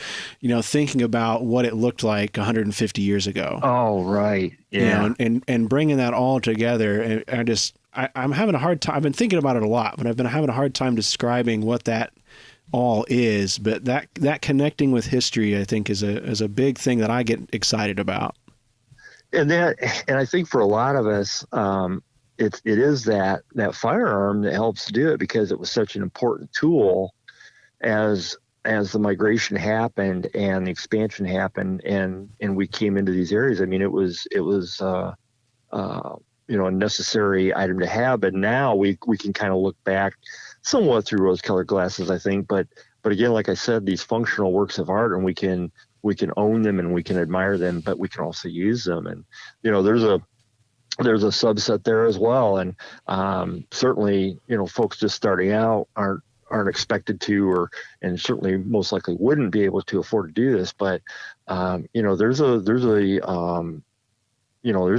thinking about what it looked like 150 years ago. Oh, right. Yeah. And bringing that all together. And I'm having a hard time. I've been thinking about it a lot, but I've been having a hard time describing what that all is. But that connecting with history, I think, is a big thing that I get excited about. And I think for a lot of us, it is that firearm that helps do it, because it was such an important tool as the migration happened and the expansion happened, and we came into these areas. I mean, it was a necessary item to have, but now we can kind of look back somewhat through rose-colored glasses, I think. But again, like I said, these functional works of art, and we can own them and we can admire them, but we can also use them. And there's a subset there as well, and certainly folks just starting out aren't expected to, and certainly most likely wouldn't be able to afford to do this. But there's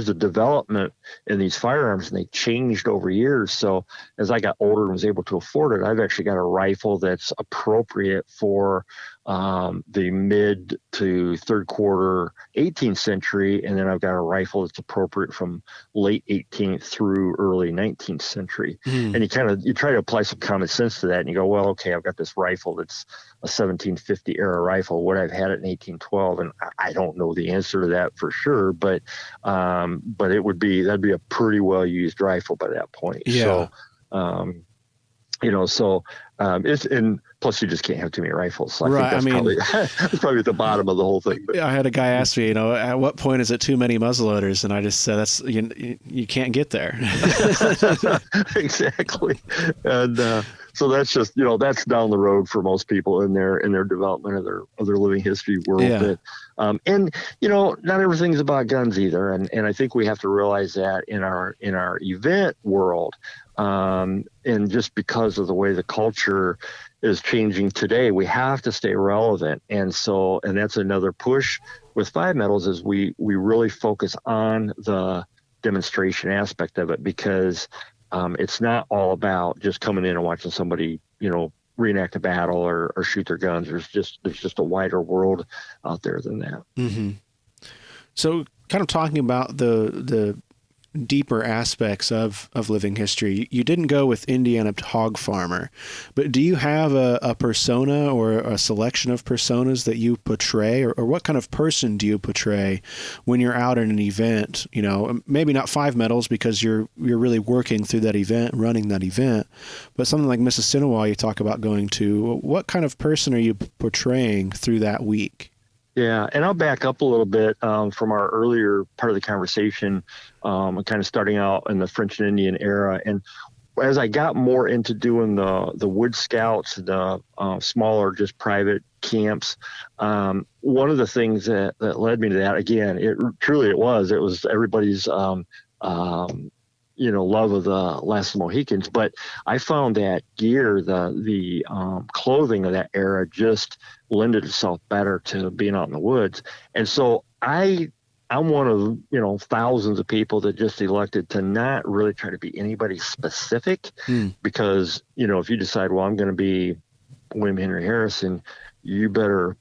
a development in these firearms, and they changed over years. So as I got older and was able to afford it, I've actually got a rifle that's appropriate for the mid to third quarter 18th century, and then I've got a rifle that's appropriate from late 18th through early 19th century. And you try to apply some common sense to that, and you go, well, okay, I've got this rifle that's a 1750 era rifle. Would I've had it in 1812? And I don't know the answer to that for sure, but that'd be a pretty well used rifle by that point. Yeah. So it's, and plus you just can't have too many rifles. So right. I think that's probably at the bottom of the whole thing. But. I had a guy ask me, at what point is it too many muzzleloaders? And I just said, you can't get there. Exactly. And so that's just, that's down the road for most people in their development of their living history world. Yeah. But, and not everything's about guns either. And I think we have to realize that in our event world, and just because of the way the culture is changing today, we have to stay relevant. And that's another push with 5-metals, is we really focus on the demonstration aspect of it, because it's not all about just coming in and watching somebody, reenact a battle or shoot their guns. There's just a wider world out there than that. Mm-hmm. So kind of talking about the deeper aspects of living history, you didn't go with Indiana hog farmer, but do you have a persona or a selection of personas that you portray, or what kind of person do you portray when you're out in an event? Maybe not 5-metals, because you're really working through that event, running that event, but something like Mississinawa you talk about going to. What kind of person are you portraying through that week? Yeah, and I'll back up a little bit from our earlier part of the conversation, kind of starting out in the French and Indian era. And as I got more into doing the Wood Scouts, the smaller, just private camps, one of the things that led me to that, again, it was everybody's love of the Last of the Mohicans. But I found that gear, the clothing of that era, just lended itself better to being out in the woods. And so I'm one of thousands of people that just elected to not really try to be anybody specific, because if you decide, well, I'm going to be William Henry Harrison, you better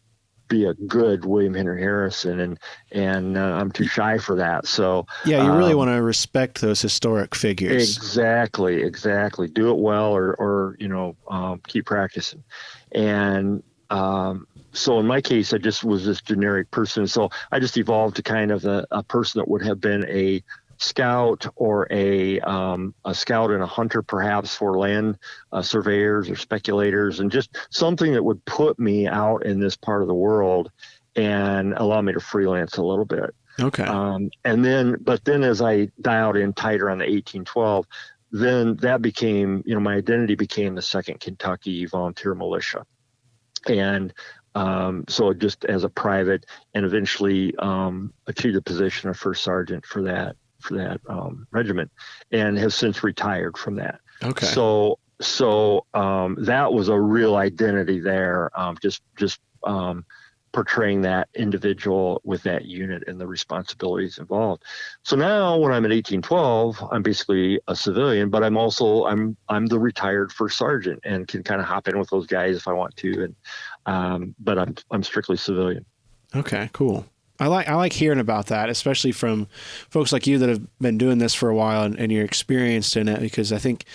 be a good William Henry Harrison, and I'm too shy for that. So yeah, you really want to respect those historic figures. Exactly. Do it well, or keep practicing. And so in my case, I just was this generic person. So I just evolved to kind of a person that would have been a scout, or a scout and a hunter, perhaps, for land surveyors or speculators, and just something that would put me out in this part of the world and allow me to freelance a little bit. Okay. But then as I dialed in tighter on the 1812, then that became, my identity became the 2nd Kentucky Volunteer Militia. And so just as a private, and eventually achieved the position of first sergeant for that regiment, and have since retired from that. Okay. So that was a real identity there. Just portraying that individual with that unit and the responsibilities involved. So now when I'm at 1812, I'm basically a civilian, but I'm the retired first sergeant, and can kind of hop in with those guys if I want to. And but I'm strictly civilian. Okay, cool. I like hearing about that, especially from folks like you that have been doing this for a while and you're experienced in it, because I think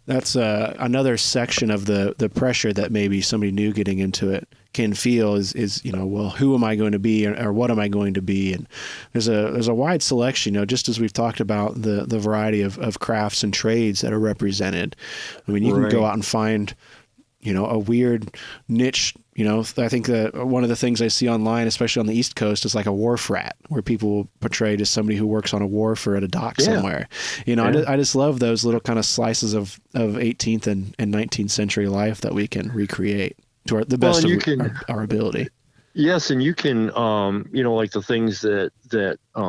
that's another section of the pressure that maybe somebody new getting into it can feel is well, who am I going to be, or what am I going to be? And there's a wide selection, just as we've talked about the variety of crafts and trades that are represented. I mean, you can go out and find a weird niche. I think that one of the things I see online, especially on the East Coast, is like a wharf rat, where people will portray as somebody who works on a wharf or at a dock somewhere. I just love those little kind of slices of 18th and 19th century life that we can recreate to the best of our ability. Yes, and you can, like the things that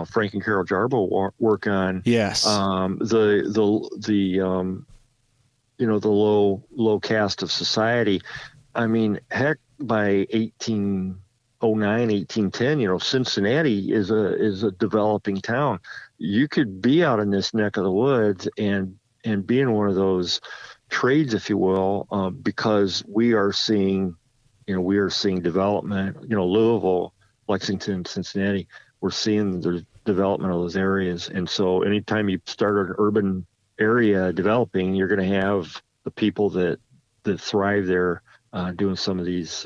Frank and Carol Jarbo work on. Yes. The low caste of society. I mean, heck, by 1809, 1810, Cincinnati is a developing town. You could be out in this neck of the woods and be in one of those trades, if you will, because we are seeing development. Louisville, Lexington, Cincinnati. We're seeing the development of those areas, and so anytime you start an urban area developing, you're going to have the people that thrive there doing some of these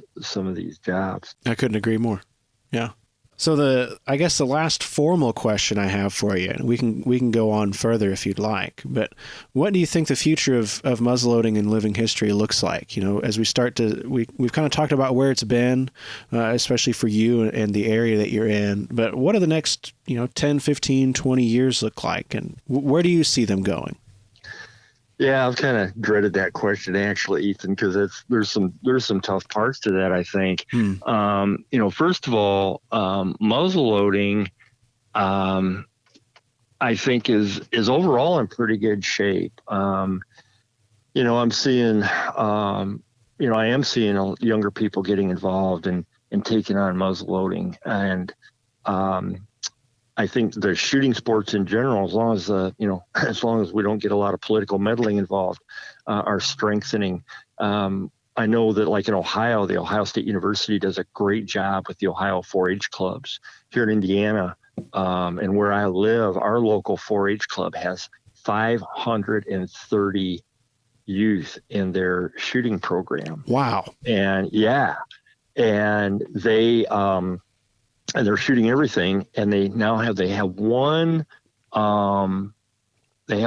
jobs. I couldn't agree more. Yeah. So I guess the last formal question I have for you, and we can go on further if you'd like, but what do you think the future of muzzleloading and living history looks like? As we start we've kind of talked about where it's been, especially for you and the area that you're in, but what do the next, 10, 15, 20 years look like, and where do you see them going? Yeah, I've kind of dreaded that question, actually, Ethan, because there's some tough parts to that, I think. First of all, muzzleloading, I think is overall in pretty good shape. I'm seeing, I am seeing younger people getting involved and taking on muzzleloading, and I think the shooting sports in general, as long as we don't get a lot of political meddling involved, are strengthening. I know that, like in Ohio, the Ohio State University does a great job with the Ohio 4-H clubs. Here in Indiana, and where I live, our local 4-H club has 530 youth in their shooting program. Wow. And they and they're shooting everything, and they have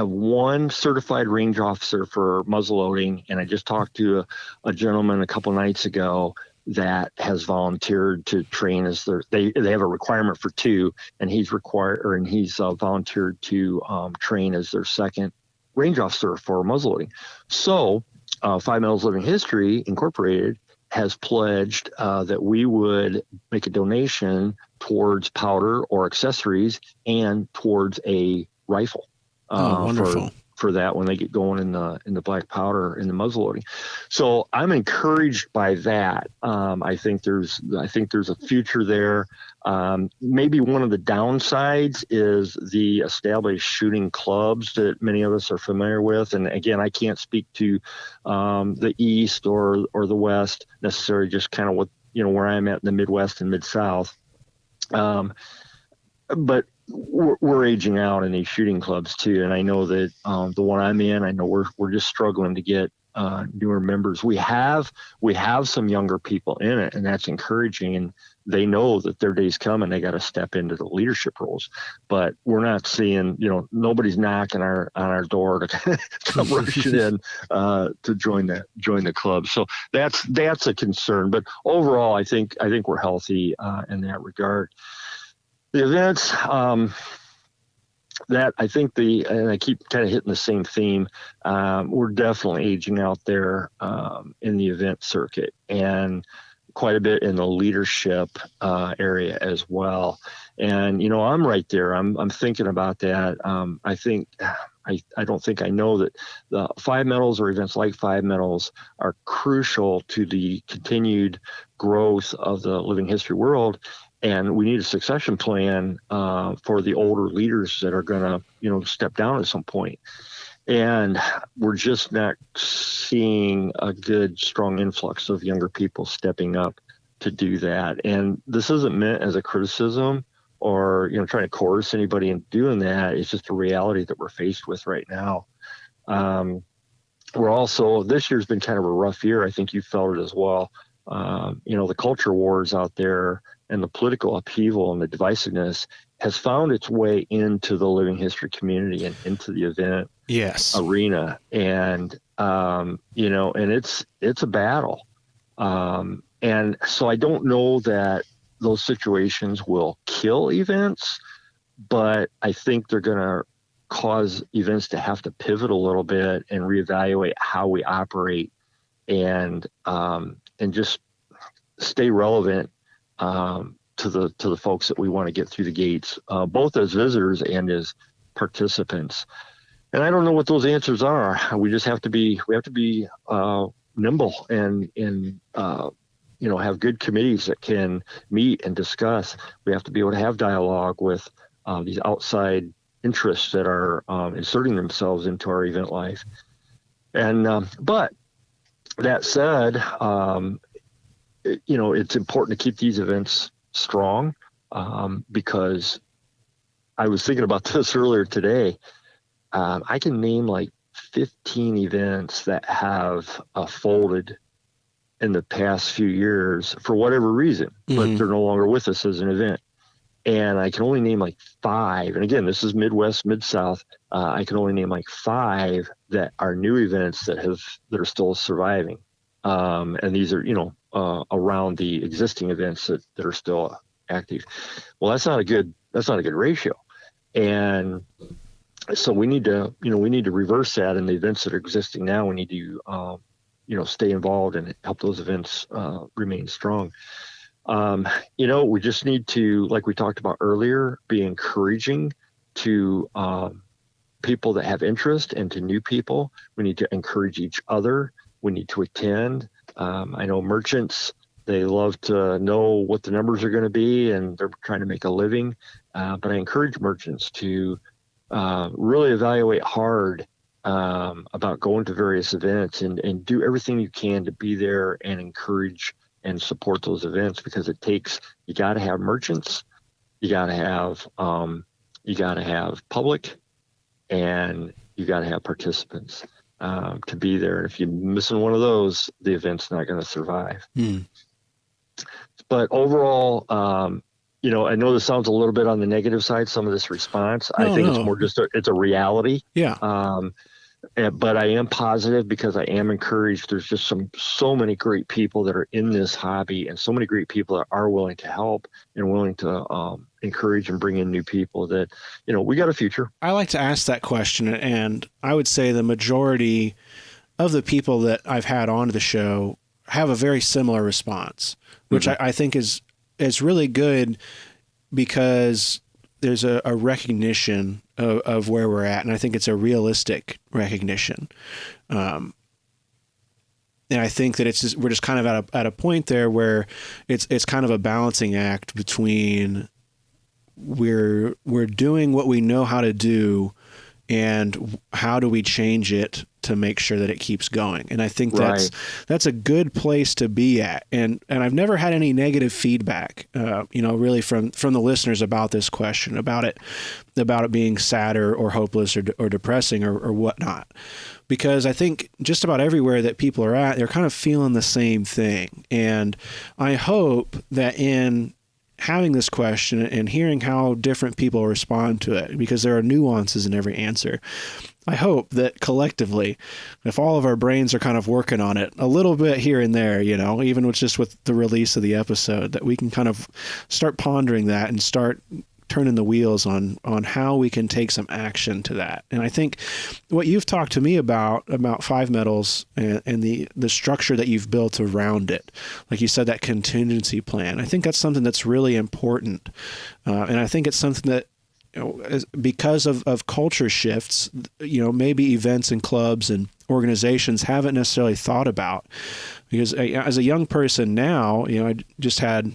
one certified range officer for muzzleloading. And I just talked to a gentleman a couple nights ago that has volunteered to train as they have a requirement for 2, and he's volunteered to train as their second range officer for muzzleloading. So 5 Metals Living History Incorporated has pledged that we would make a donation towards powder or accessories and towards a rifle for that when they get going in the black powder in the muzzleloading. So I'm encouraged by that. I think there's a future there. Maybe one of the downsides is the established shooting clubs that many of us are familiar with. And again, I can't speak to the East or the West necessarily, just kind of what, where I'm at in the Midwest and Mid-South. But we're aging out in these shooting clubs too. And I know that the one I'm in, I know we're just struggling to get newer members. We have some younger people in it, and that's encouraging. And they know that their day's coming. They got to step into the leadership roles. But we're not seeing, nobody's knocking on our door to come rushing in to join the club. So that's a concern. But overall, I think we're healthy in that regard. The events that I think and I keep kind of hitting the same theme, we're definitely aging out there in the event circuit, and quite a bit in the leadership area as well. And, I'm right there. I'm thinking about that. I don't think I know that the 5 Metals or events like 5 Metals are crucial to the continued growth of the living history world. And we need a succession plan for the older leaders that are going to, step down at some point. And we're just not seeing a good, strong influx of younger people stepping up to do that. And this isn't meant as a criticism or, trying to coerce anybody into doing that. It's just a reality that we're faced with right now. This year's been kind of a rough year. I think you felt it as well. The culture wars out there and the political upheaval and the divisiveness has found its way into the living history community and into the event arena. And, and it's a battle. And so I don't know that those situations will kill events, but I think they're going to cause events to have to pivot a little bit and reevaluate how we operate and just stay relevant to the folks that we want to get through the gates, both as visitors and as participants. And I don't know what those answers are. We just have to be nimble and have good committees that can meet and discuss. We have to be able to have dialogue with these outside interests that are inserting themselves into our event life. And but that said, it's important to keep these events strong because I was thinking about this earlier today. I can name like 15 events that have folded in the past few years for whatever reason, but they're no longer with us as an event. And I can only name like 5. And again, this is Midwest, Mid-South. I can only name like 5 that are new events that are still surviving. And these are, around the existing events that are still active. Well, that's not a good ratio. And so we need to reverse that in the events that are existing now. We need to, stay involved and help those events remain strong. We just need to, like we talked about earlier, be encouraging to people that have interest and to new people. We need to encourage each other. We need to attend. I know merchants, they love to know what the numbers are going to be and they're trying to make a living. But I encourage merchants to really evaluate hard about going to various events and do everything you can to be there and encourage and support those events, because you got to have merchants, you got to have public, and you got to have participants to be there. And if you're missing one of those, the event's not going to survive. But overall, I know this sounds a little bit on the negative side, some of this response. I think it's more just it's a reality. Yeah. But I am positive because I am encouraged. There's just so many great people that are in this hobby, and so many great people that are willing to help and willing to encourage and bring in new people that, we got a future. I like to ask that question, and I would say the majority of the people that I've had on the show have a very similar response, which I think is really good, because there's a recognition of where we're at, and I think it's a realistic recognition. And I think that we're just kind of at a point there where it's kind of a balancing act between we're doing what we know how to do, and how do we change it to make sure that it keeps going. And I think that's a good place to be at. And I've never had any negative feedback, really from the listeners about this question, about it being sad or hopeless or depressing or whatnot. Because I think just about everywhere that people are at, they're kind of feeling the same thing. And I hope that in having this question and hearing how different people respond to it, because there are nuances in every answer, I hope that collectively, if all of our brains are kind of working on it a little bit here and there, even with the release of the episode, that we can kind of start pondering that and start turning the wheels on how we can take some action to that. And I think what you've talked to me about 5 metals and the structure that you've built around it, like you said, that contingency plan, I think that's something that's really important. And I think it's something that, because of culture shifts, maybe events and clubs and organizations haven't necessarily thought about. Because as a young person now, I just had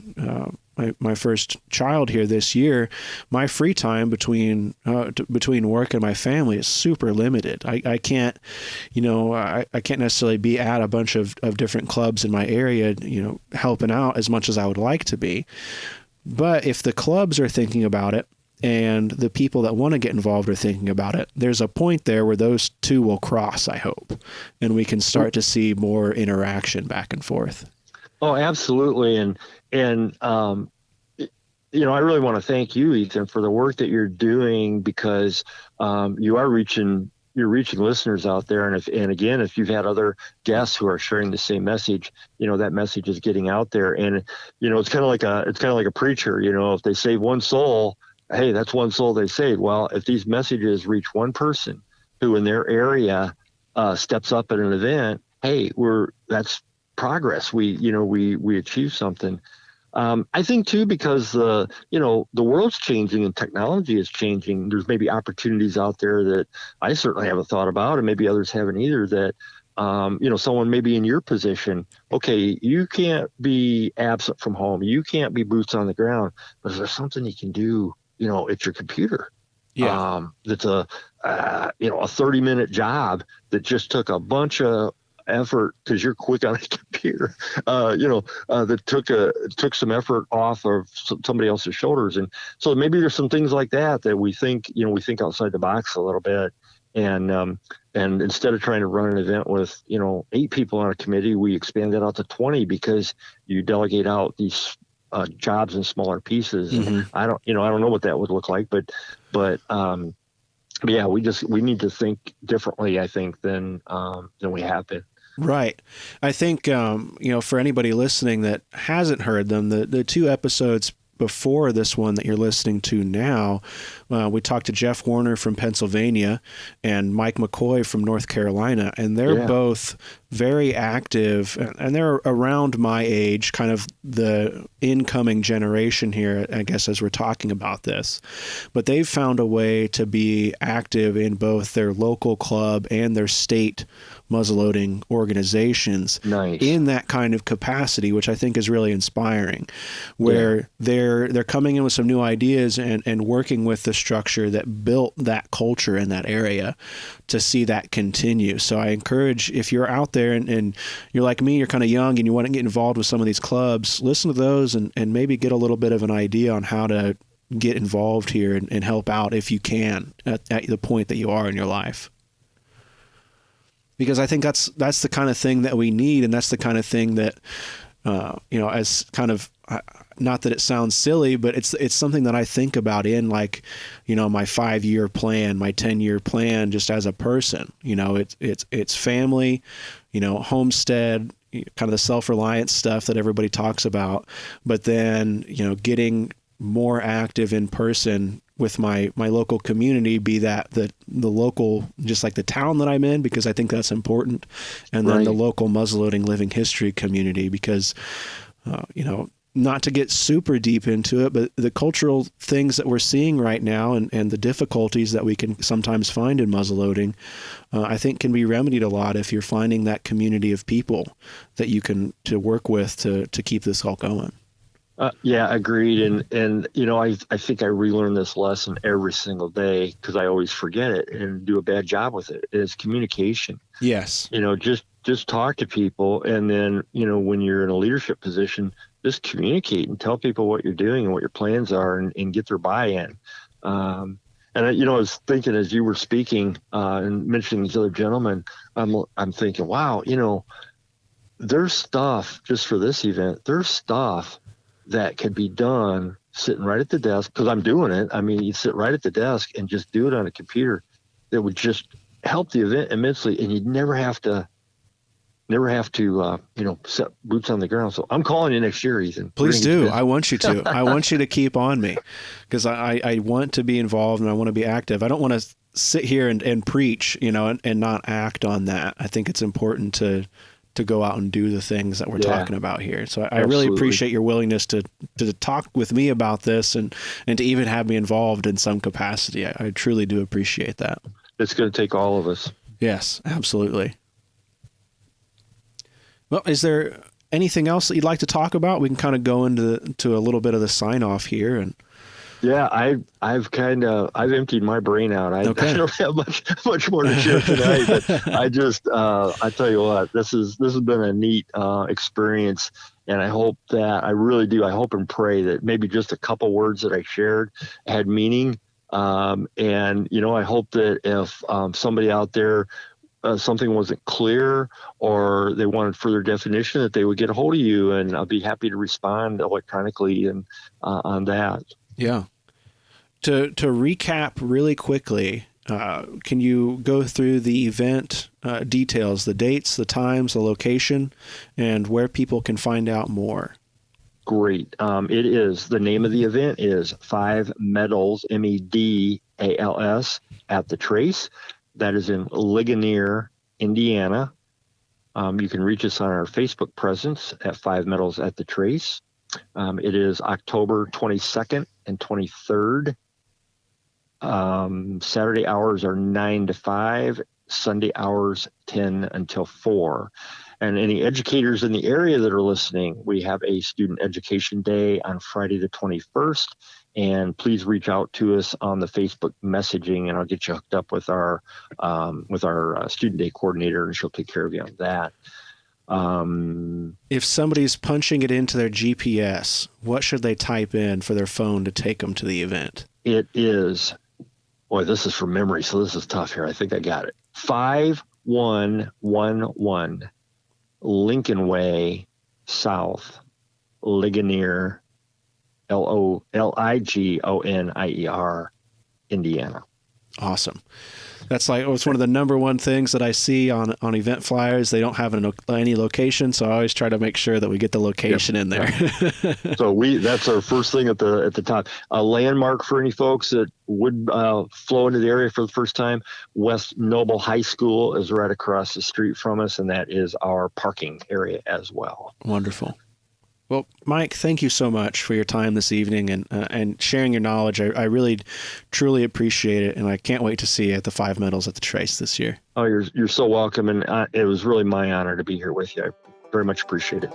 my first child here this year. My free time between work and my family is super limited. I can't, I can't necessarily be at a bunch of different clubs in my area, helping out as much as I would like to be. But if the clubs are thinking about it, and the people that want to get involved are thinking about it, there's a point there where those two will cross, I hope, and we can start to see more interaction back and forth. Oh, absolutely. And I really want to thank you, Ethan, for the work that you're doing, because you're reaching listeners out there. And again, if you've had other guests who are sharing the same message, that message is getting out there. And, it's kind of like a preacher, if they save one soul, hey, that's one soul they saved. Well, if these messages reach one person who in their area steps up at an event, hey, that's progress. We achieve something. I think too, because the world's changing and technology is changing. There's maybe opportunities out there that I certainly haven't thought about, and maybe others haven't either, that someone maybe in your position, okay, you can't be absent from home, you can't be boots on the ground, but is there something you can do, at your computer? Yeah. That's a 30-minute job that just took a bunch of effort, because you're quick on a computer, that took some effort off of somebody else's shoulders. And so maybe there's some things like that we think outside the box a little bit. And instead of trying to run an event with, 8 people on a committee, we expand that out to 20, because you delegate out these jobs in smaller pieces. Mm-hmm. I don't know what that would look like, but yeah, we need to think differently, I think, than we have been. Right. I think, for anybody listening that hasn't heard them, the 2 episodes before this one that you're listening to now, we talked to Jeff Warner from Pennsylvania and Mike McCoy from North Carolina, and they're both very active, and they're around my age, kind of the incoming generation here, I guess, as we're talking about this. But they've found a way to be active in both their local club and their state muzzleloading organizations. Nice. In that kind of capacity, which I think is really inspiring, where they're coming in with some new ideas and working with the structure that built that culture in that area to see that continue. So I encourage, if you're out there and you're like me, you're kind of young and you want to get involved with some of these clubs, listen to those and maybe get a little bit of an idea on how to get involved here and help out if you can at the point that you are in your life. Because I think that's the kind of thing that we need, and that's the kind of thing that, as kind of not that it sounds silly, but it's something that I think about in like, my 5-year plan, my 10-year plan, just as a person. It's family, homestead, kind of the self-reliance stuff that everybody talks about, but then, getting more active in person with my local community, be that the local, just like the town that I'm in, because I think that's important. And then the local muzzleloading living history community, because, not to get super deep into it, but the cultural things that we're seeing right now and the difficulties that we can sometimes find in muzzleloading, I think can be remedied a lot if you're finding that community of people that you can to work with to keep this all going. Yeah, agreed. And I think I relearn this lesson every single day because I always forget it and do a bad job with it. It's communication. Yes. Just talk to people. And then, when you're in a leadership position, just communicate and tell people what you're doing and what your plans are and get their buy-in. And I was thinking as you were speaking and mentioning these other gentlemen, I'm thinking, wow, there's stuff just for this event. There's stuff that could be done sitting right at the desk, because I'm doing it. I mean, you sit right at the desk and just do it on a computer that would just help the event immensely, and you'd never have to set boots on the ground. So I'm calling you next year, Ethan. Please do. I want you to. I want you to keep on me, because I want to be involved and I want to be active. I don't want to sit here and preach, and not act on that. I think it's important to go out and do the things that we're talking about here. So I really appreciate your willingness to talk with me about this and to even have me involved in some capacity. I truly do appreciate that. It's going to take all of us. Yes, absolutely. Well, is there anything else that you'd like to talk about? We can kind of go into a little bit of the sign off here. And yeah, I've emptied my brain out. I don't have much more to share tonight, but I tell you what, this has been a neat experience, and I hope that I hope and pray that maybe just a couple words that I shared had meaning. And I hope that if somebody out there something wasn't clear or they wanted further definition, that they would get a hold of you, and I'll be happy to respond electronically and on that. Yeah. To recap really quickly, can you go through the event details, the dates, the times, the location, and where people can find out more? Great. The name of the event is 5 Medals, MEDALS, at the Trace. That is in Ligonier, Indiana. You can reach us on our Facebook presence at 5 Medals at the Trace. It is October 22nd and 23rd. Saturday hours are 9 to 5, Sunday hours 10 until 4. And any educators in the area that are listening, we have a student education day on Friday the 21st. And please reach out to us on the Facebook messaging, and I'll get you hooked up with our student day coordinator, and she'll take care of you on that. If somebody's punching it into their GPS, what should they type in for their phone to take them to the event? It is, boy, this is from memory, so this is tough here. I think I got it. 5111 Lincoln Way South, Ligonier, Ligonier, Indiana. Awesome. That's it's one of the number one things that I see on event flyers. They don't have any location, so I always try to make sure that we get the location in there. So that's our first thing at the top. A landmark for any folks that would flow into the area for the first time. West Noble High School is right across the street from us, and that is our parking area as well. Wonderful. Well, Mike, thank you so much for your time this evening and sharing your knowledge. I really, truly appreciate it, and I can't wait to see you at the 5 Medals at the Trace this year. Oh, you're so welcome, and it was really my honor to be here with you. I very much appreciate it.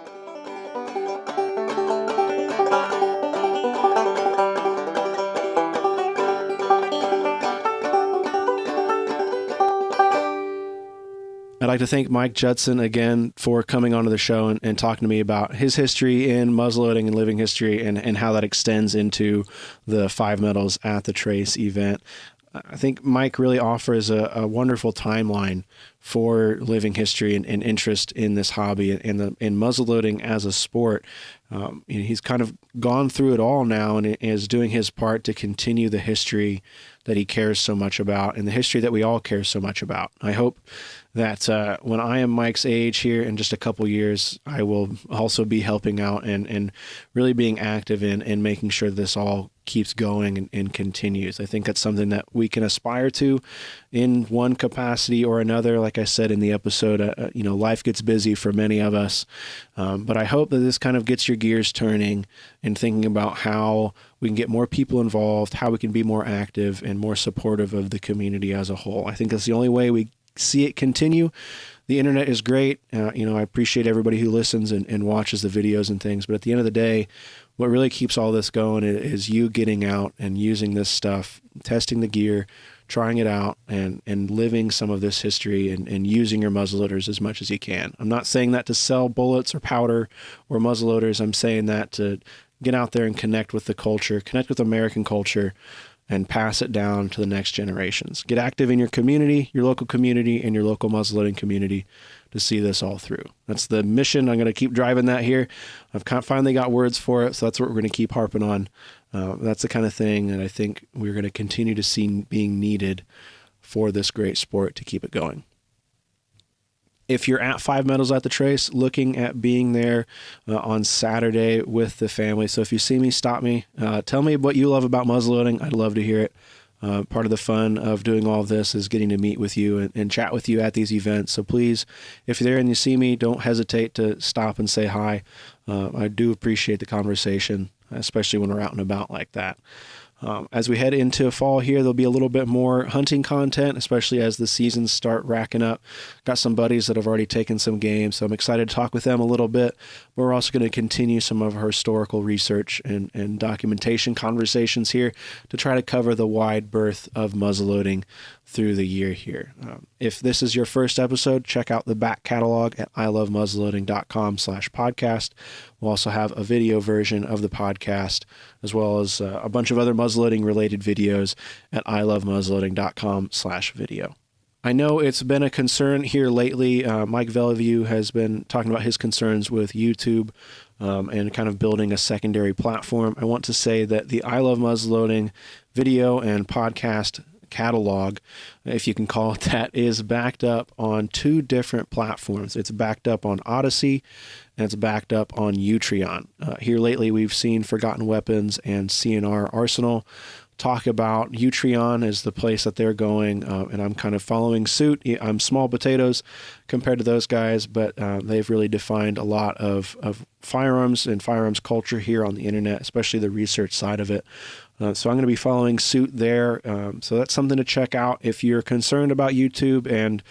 I'd like to thank Mike Judson again for coming onto the show and talking to me about his history in muzzleloading and living history and how that extends into the 5 Medals at the Trace event. I think Mike really offers a wonderful timeline for living history and interest in this hobby and in muzzleloading as a sport. He's kind of gone through it all now and is doing his part to continue the history that he cares so much about and the history that we all care so much about. I hope that when I am Mike's age here in just a couple years, I will also be helping out and really being active in making sure this all keeps going and continues. I think that's something that we can aspire to in one capacity or another. Like I said in the episode, life gets busy for many of us, but I hope that this kind of gets your gears turning and thinking about how we can get more people involved, how we can be more active and more supportive of the community as a whole. I think that's the only way we see it continue. The internet is great. I appreciate everybody who listens and watches the videos and things, but at the end of the day, what really keeps all this going is you getting out and using this stuff, testing the gear, trying it out, and living some of this history and using your muzzleloaders as much as you can. I'm not saying that to sell bullets or powder or muzzleloaders. I'm saying that to get out there and connect with the culture, connect with American culture, and pass it down to the next generations. Get active in your community, your local community, and your local muzzleloading community to see this all through. That's the mission. I'm going to keep driving that here. I've finally got words for it, so that's what we're going to keep harping on. That's the kind of thing that I think we're going to continue to see being needed for this great sport to keep it going. If you're at 5 Metals at the Trace, looking at being there on Saturday with the family. So if you see me, stop me. Tell me what you love about muzzleloading. I'd love to hear it. Part of the fun of doing all of this is getting to meet with you and chat with you at these events. So please, if you're there and you see me, don't hesitate to stop and say hi. I do appreciate the conversation, especially when we're out and about like that. As we head into fall here, there'll be a little bit more hunting content, especially as the seasons start racking up. Got some buddies that have already taken some games, so I'm excited to talk with them a little bit. But we're also going to continue some of our historical research and documentation conversations here to try to cover the wide berth of muzzleloading through the year here. If this is your first episode, check out the back catalog at ilovemuzzleloading.com/podcast. We'll also have a video version of the podcast, as well as a bunch of other muzzleloading related videos at ilovemuzzleloading.com/video. I know it's been a concern here lately. Mike Velevue has been talking about his concerns with YouTube and kind of building a secondary platform. I want to say that the I Love Muzzleloading video and podcast catalog, if you can call it that, is backed up on 2 different platforms. It's backed up on Odyssey and it's backed up on Utreon. Here lately, we've seen Forgotten Weapons and CNR Arsenal talk about Utreon as the place that they're going, and I'm kind of following suit. I'm small potatoes compared to those guys, but they've really defined a lot of firearms and firearms culture here on the internet, especially the research side of it. So I'm going to be following suit there. So that's something to check out if you're concerned about YouTube and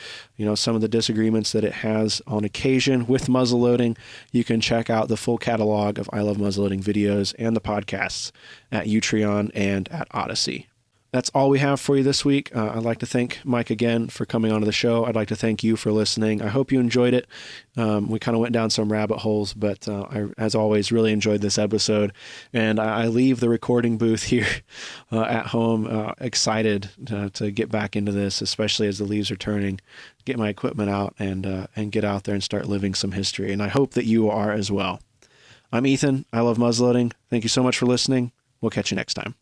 some of the disagreements that it has on occasion with muzzleloading. You can check out the full catalog of I Love Muzzleloading videos and the podcasts at Utreon and at Odyssey. That's all we have for you this week. I'd like to thank Mike again for coming onto the show. I'd like to thank you for listening. I hope you enjoyed it. We kind of went down some rabbit holes, but I, as always, really enjoyed this episode. And I leave the recording booth here at home excited to get back into this, especially as the leaves are turning, get my equipment out and get out there and start living some history. And I hope that you are as well. I'm Ethan. I love muzzleloading. Thank you so much for listening. We'll catch you next time.